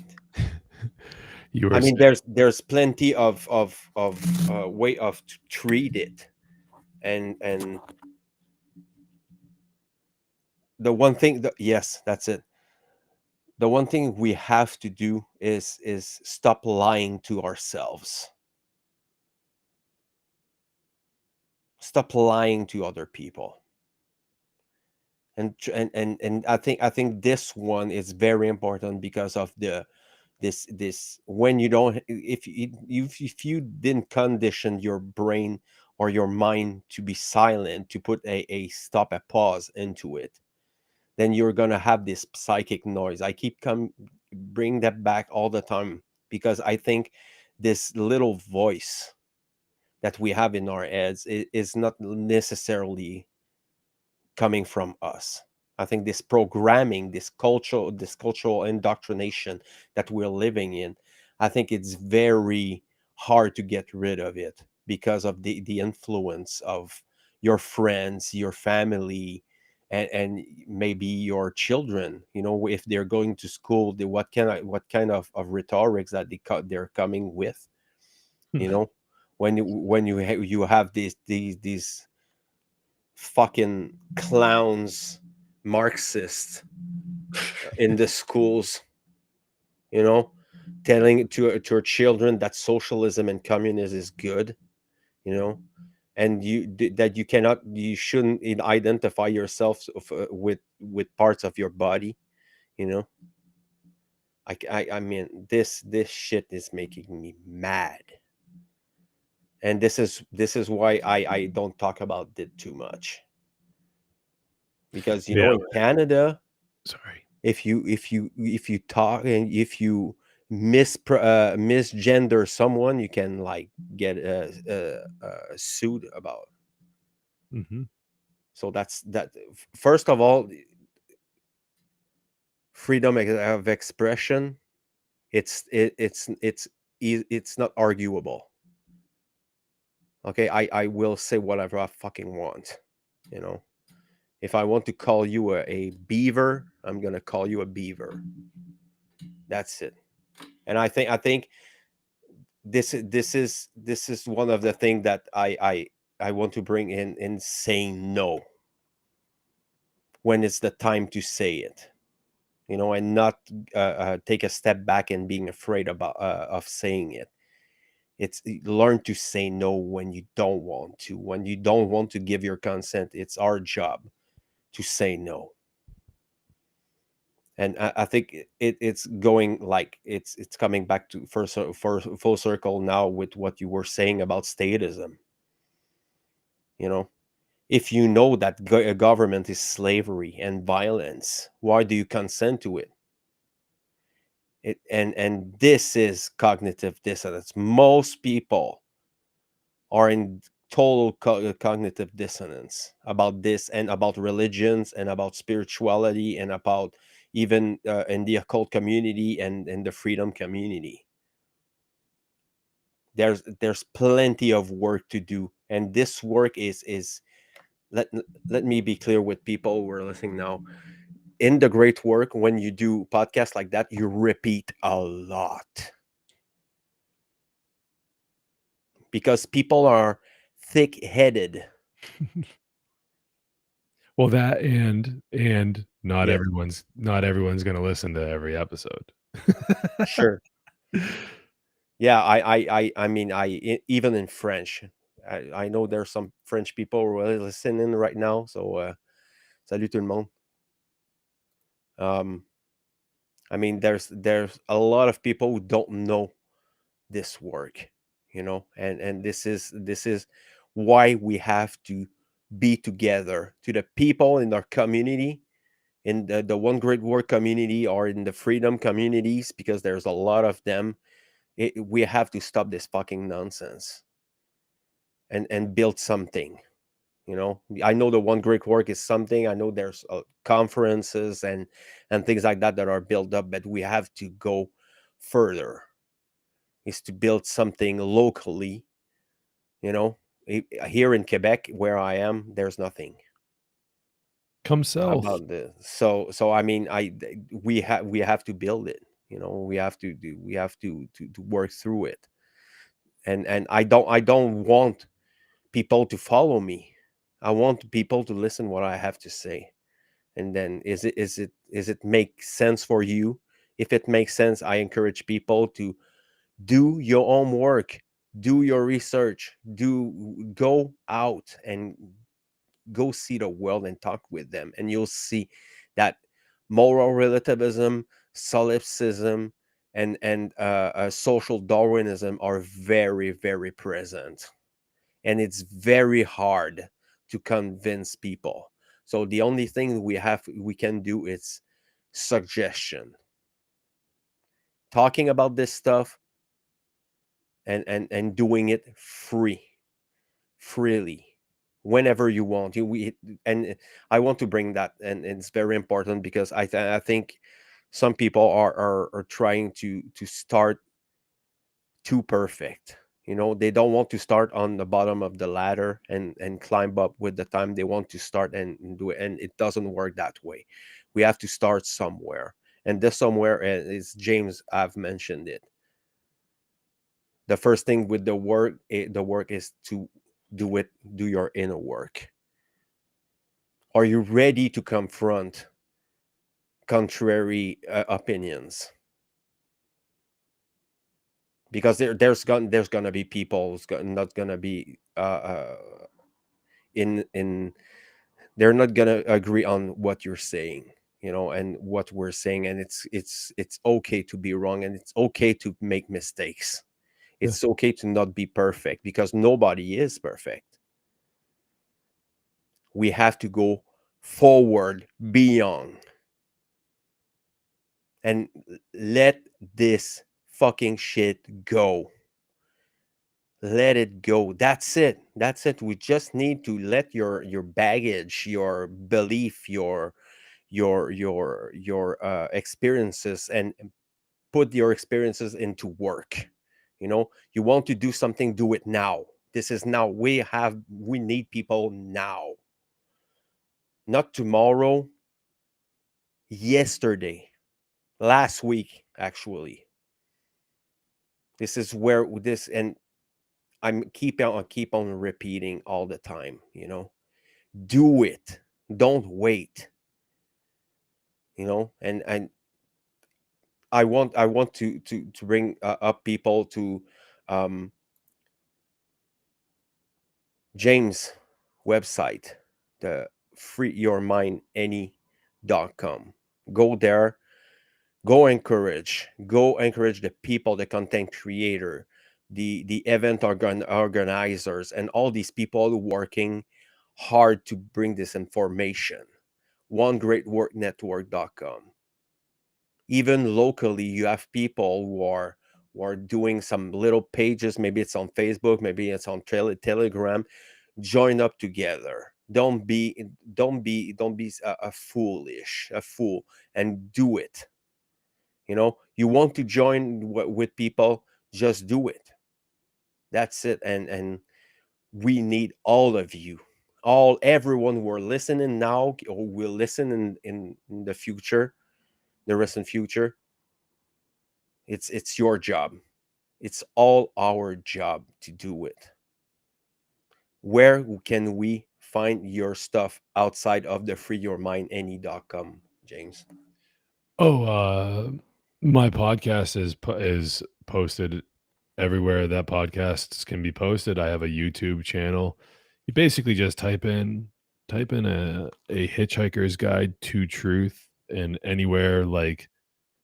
You I were mean, saying, there's plenty of way of to treat it. And the one thing that, yes, that's it. The one thing we have to do is stop lying to ourselves. Stop lying to other people. And I think this one is very important because of this when you don't, if you didn't condition your brain or your mind to be silent, to put a stop, a pause into it, then you're gonna have this psychic noise. I keep come bring that back all the time, because I think this little voice that we have in our heads is not necessarily coming from us. I think this programming, this cultural indoctrination that we're living in, I think it's very hard to get rid of it because of the influence of your friends, your family, and maybe your children. If they're going to school, what kind of rhetorics that they're coming with. You know, when you have these fucking clowns, Marxists in the schools, you know, telling to our children that socialism and communism is good, you know, and that you shouldn't identify yourself with parts of your body, you know. I mean, this shit is making me mad, and this is why I don't talk about it too much, because Yeah. in Canada, Sorry. if you talk, and if you misgender someone, you can like get sued about. Hmm. So that's that. First of all, freedom of expression, it's not arguable. Okay, I will say whatever I fucking want, you know. If I want to call you a beaver, I'm gonna call you a beaver. That's it. And I think this is one of the things that I want to bring in saying no when it's the time to say it, and not take a step back and being afraid about of saying it. It's learn to say no when you don't want to. When you don't want to give your consent, it's our job to say no. And I think it's going like it's coming back to for full circle now with what you were saying about statism. You know, if you know that a government is slavery and violence, why do you consent to it? And this is cognitive dissonance. Most people are in total cognitive dissonance about this, and about religions, and about spirituality, and about even in the occult community and in the freedom community. There's plenty of work to do, and this work is let let me be clear with people who are listening now. In the great work, when you do podcasts like that, you repeat a lot, because people are thick-headed. Well, that and Yes, not everyone's gonna listen to every episode. sure. Yeah, I mean, even in French, I know there's some French people who are listening right now. So, salut tout le monde. Um, I mean, there's a lot of people who don't know this work, and this is why we have to be together. To the people in our community, in the one great work community, or in the freedom communities, because there's a lot of them. We have to stop this fucking nonsense and build something. I know the one great work is something. I know there's conferences and things like that are built up, but we have to go further, is to build something locally. you know Here in Quebec, where I am, there's nothing Come south. about this. So I mean, we have to build it. We have to work through it. And I don't want people to follow me. I want people to listen what I have to say. And then, is it make sense for you? If it makes sense, I encourage people to do your own work, do your research, go out and go see the world and talk with them, and you'll see that moral relativism, solipsism, and social Darwinism are very, very present, and it's very hard to convince people. So the only thing we can do is suggestion, talking about this stuff, and doing it freely, whenever you want. And I want to bring that, and it's very important, because I think some people are trying to start too perfect. They don't want to start on the bottom of the ladder and climb up with the time. They want to start and do it, and it doesn't work that way. We have to start somewhere, and this somewhere is James. I've mentioned it. The first thing with the work is to do your inner work. Are you ready to confront contrary opinions? because there's gonna be people who's not gonna be in they're not gonna agree on what you're saying, and what we're saying, and it's okay to be wrong, and it's okay to make mistakes. Yeah. It's okay to not be perfect, because nobody is perfect. We have to go forward, beyond, and let this fucking shit go. Let it go. That's it. We just need to let your baggage, your belief, your experiences, and put your experiences into work. You want to do something, do it now. This is now. We need people now, not tomorrow, yesterday, last week, actually. This is where this, and keep on repeating all the time. Do it. Don't wait. And I want to bring up people to um James website, the freeyourmindany.com. Go there. Go encourage the people, the content creator, the event organizers, and all these people working hard to bring this information. onegreatworknetwork.com. Even locally, you have people who are doing some little pages. Maybe it's on Facebook, maybe it's on Telegram. Join up together. Don't be a fool, and do it. You want to join with people, just do it. That's it. And we need all of you, everyone who are listening now or will listen in the future, the recent future. It's your job. It's all our job to do it. Where can we find your stuff outside of the freeyourmindany.com, James? Oh, my podcast is posted everywhere that podcasts can be posted. I have a YouTube channel. You basically just type in a hitchhiker's guide to truth, and anywhere like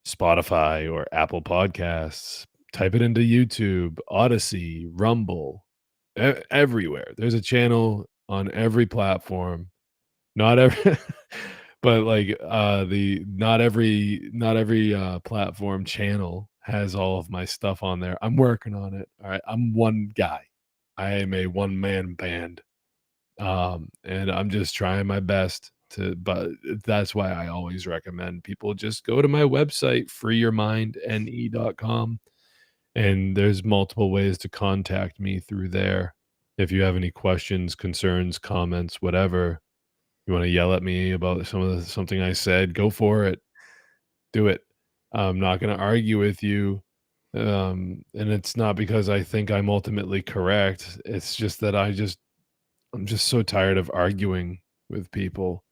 Spotify or Apple Podcasts, type it into YouTube, Odysee, Rumble, everywhere. There's a channel on every platform. Not every but, like, the not every, platform channel has all of my stuff on there. I'm working on it, alright? I'm one guy. I am a one-man band, and I'm just trying my best but that's why I always recommend people just go to my website, freeyourmindne.com, and there's multiple ways to contact me through there. If you have any questions, concerns, comments, whatever, you wanna yell at me about something I said, go for it. Do it. I'm not gonna argue with you, and it's not because I think I'm ultimately correct. It's just that I'm just so tired of arguing with people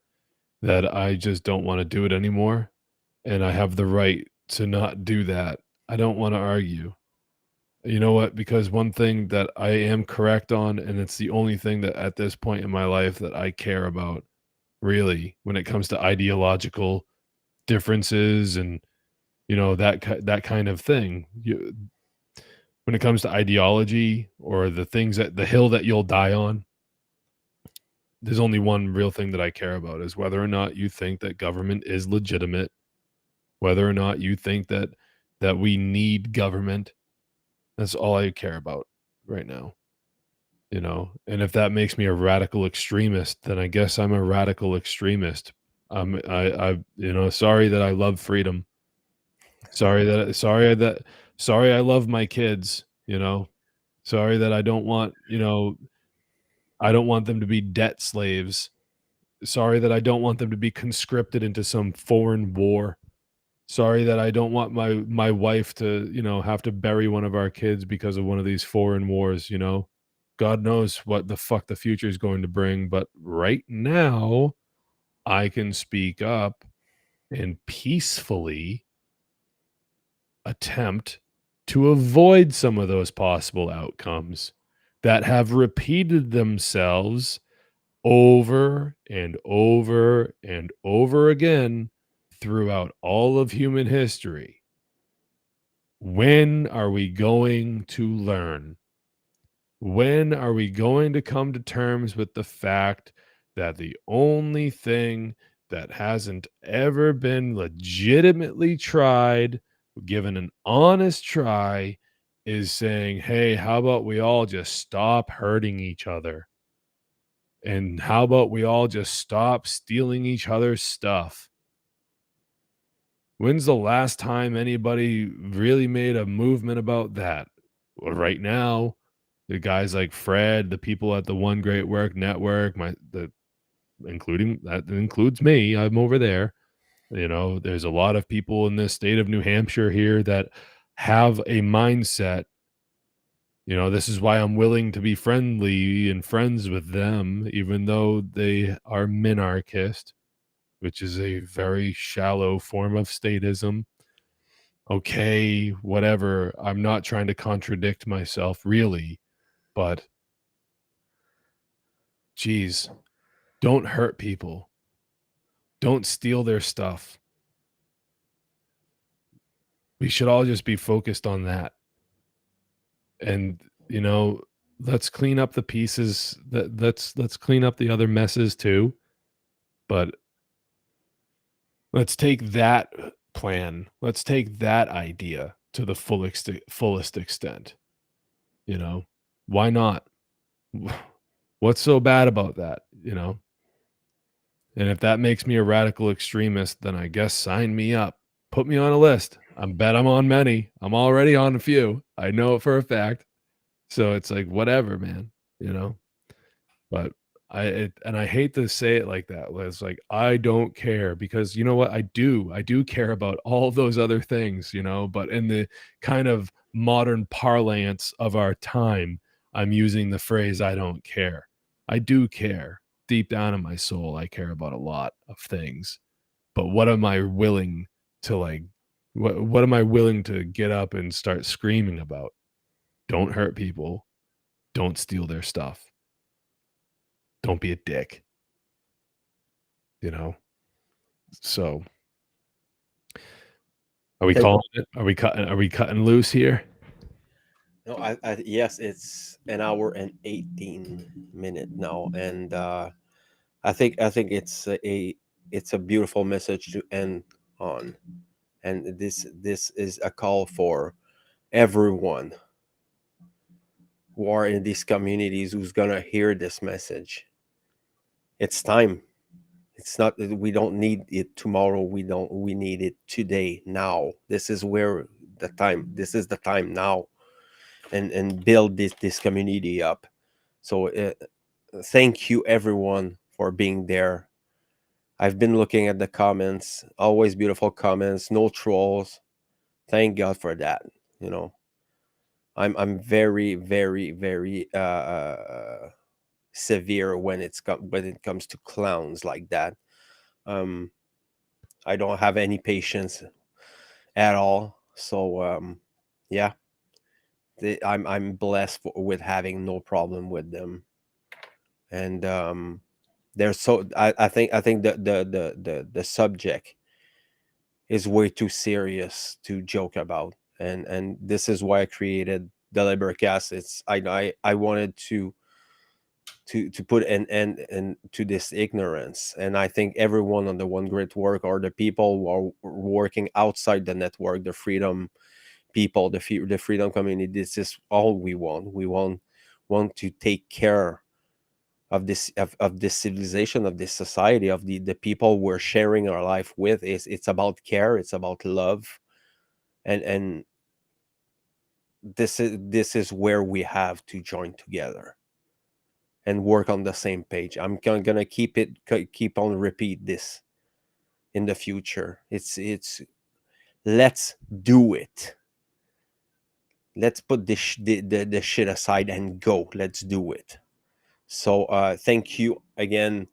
that I just don't wanna do it anymore, and I have the right to not do that. I don't wanna argue. You know what? Because one thing that I am correct on, and it's the only thing that at this point in my life that I care about, really, when it comes to ideological differences and, that kind of thing. When it comes to ideology or the hill that you'll die on, there's only one real thing that I care about is whether or not you think that government is legitimate, whether or not you think that we need government. That's all I care about right now. And if that makes me a radical extremist, then I guess I'm a radical extremist. Sorry that I love freedom. Sorry I love my kids, Sorry that I don't want them to be debt slaves. Sorry that I don't want them to be conscripted into some foreign war. Sorry that I don't want my wife to, have to bury one of our kids because of one of these foreign wars. God knows what the fuck the future is going to bring, but right now I can speak up and peacefully attempt to avoid some of those possible outcomes that have repeated themselves over and over and over again throughout all of human history. When are we going to learn? When are we going to come to terms with the fact that the only thing that hasn't ever been legitimately tried, given an honest try, is saying, hey, how about we all just stop hurting each other? And how about we all just stop stealing each other's stuff? When's the last time anybody really made a movement about that? Well, right now, the guys like Fred, the people at the One Great Work Network, including that includes me. I'm over there. You know, there's a lot of people in this state of New Hampshire here that have a mindset. You know, this is why I'm willing to be friendly and friends with them, even though they are minarchist, which is a very shallow form of statism. Okay, whatever. I'm not trying to contradict myself, really, but geez, don't hurt people. Don't steal their stuff. We should all just be focused on that. And, you know, let's clean up the pieces let's clean up the other messes too. But let's take that plan. Let's take that idea to the fullest extent. You know, why not? What's so bad about that? You know, and if that makes me a radical extremist, then I guess sign me up. Put me on a list. I bet I'm on many. I'm already on a few. I know it for a fact. So it's like whatever, man. You know. But I hate to say it like that. It's like I don't care because you know what? I do care about all those other things, you know, but in the kind of modern parlance of our time, I'm using the phrase I don't care. I do care. Deep down in my soul, I care about a lot of things. But what am I willing to like what am I willing to get up and start screaming about? Don't hurt people. Don't steal their stuff. Don't be a dick, you know? So are we Thank calling it? Are we cutting loose here? No, yes, it's an hour and 18 minute now, and I think it's a beautiful message to end on, and this is a call for everyone who are in these communities who's gonna hear this message. It's time. It's not that we don't need it tomorrow. We need it today, now. This is where the time. This is the time now, and build this community up. So thank you everyone for being there. I've been looking at the comments, always beautiful comments, no trolls. Thank God for that. You know, I'm very very severe when it comes to clowns like that. Um, I don't have any patience at all. So yeah, I'm blessed with having no problem with them, and they're so. I think the subject is way too serious to joke about, and this is why I created the LIBERcast. I wanted to put an end to this ignorance, and I think everyone on the One Great Work, or the people who are working outside the network, the freedom people, the freedom community, this is all we want. We want to take care of this civilization, of this society, of the people we're sharing our life with. It's about care, it's about love, and this is where we have to join together and work on the same page. I'm gonna keep on repeat this in the future. It's let's do it. Let's put the shit aside and go. Let's do it. So thank you again,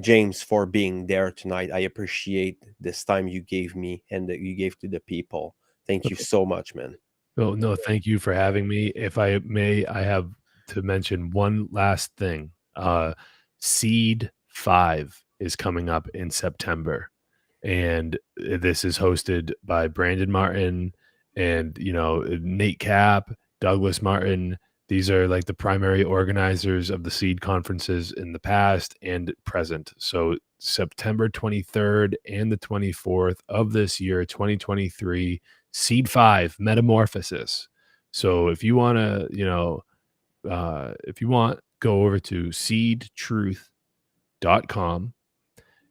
James, for being there tonight. I appreciate this time you gave me and that you gave to the people. Thank you so much, man. Oh, no, thank you for having me. If I may, I have to mention one last thing. Seed 5 is coming up in September, and this is hosted by Brandon Martin and, Nate Cap, Douglas Martin. These are like the primary organizers of the Seed conferences in the past and present. So September 23rd and the 24th of this year, 2023, Seed 5 Metamorphosis. So if you want to, if you want, go over to seedtruth.com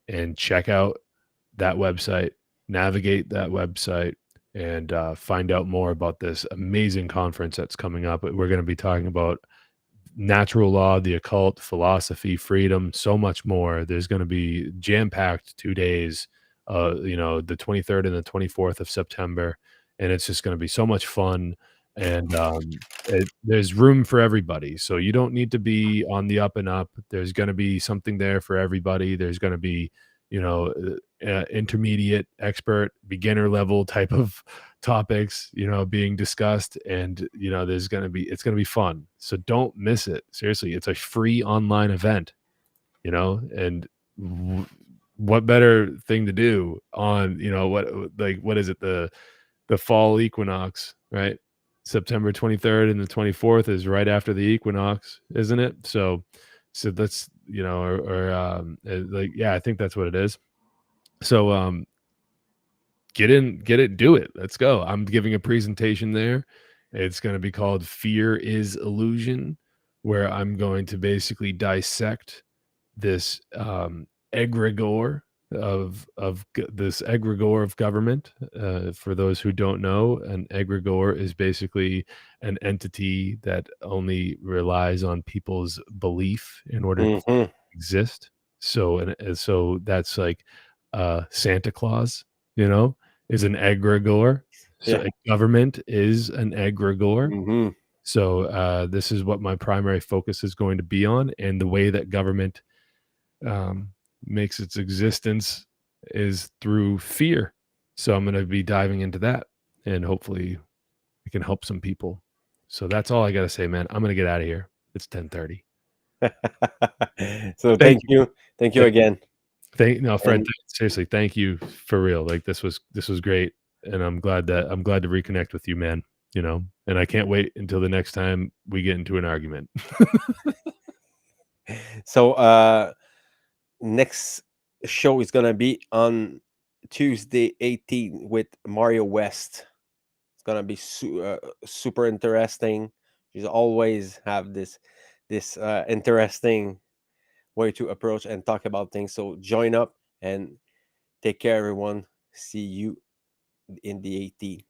and check out that website, navigate that website, and find out more about this amazing conference that's coming up. We're going to be talking about natural law, the occult, philosophy, freedom, so much more. There's going to be jam-packed 2 days, the 23rd and the 24th of September, and it's just going to be so much fun. And there's room for everybody, so you don't need to be on the up and up. There's going to be something there for everybody. There's going to be, intermediate, expert, beginner level type of topics, being discussed, and it's going to be fun. So don't miss it. Seriously, it's a free online event, and what better thing to do on, what is it, the fall equinox, right? September 23rd and the 24th is right after the equinox, isn't it? So that's, yeah, I think that's what it is. So get in, get it, do it. Let's go. I'm giving a presentation there. It's going to be called Fear is Illusion, where I'm going to basically dissect this egregore this egregore of government. For those who don't know, an egregore is basically an entity that only relies on people's belief in order to Hmm. exist. So that's like Santa Claus, is an egregore. So Yeah. a government is an egregore. Hmm. So this is what my primary focus is going to be on, and the way that government um, makes its existence is through fear. So I'm going to be diving into that, and hopefully it can help some people. So that's all I got to say, man. I'm going to get out of here. It's 10:30. So Thank you. thank you Thank, again. no, Fred. And Seriously, thank you for real. Like this was great, and I'm glad to reconnect with you, man. And I can't wait until the next time we get into an argument. so next show is gonna be on Tuesday 18 with Mario West. It's gonna be super interesting. He's always have this interesting way to approach and talk about things. So join up and take care, everyone. See you in the 18.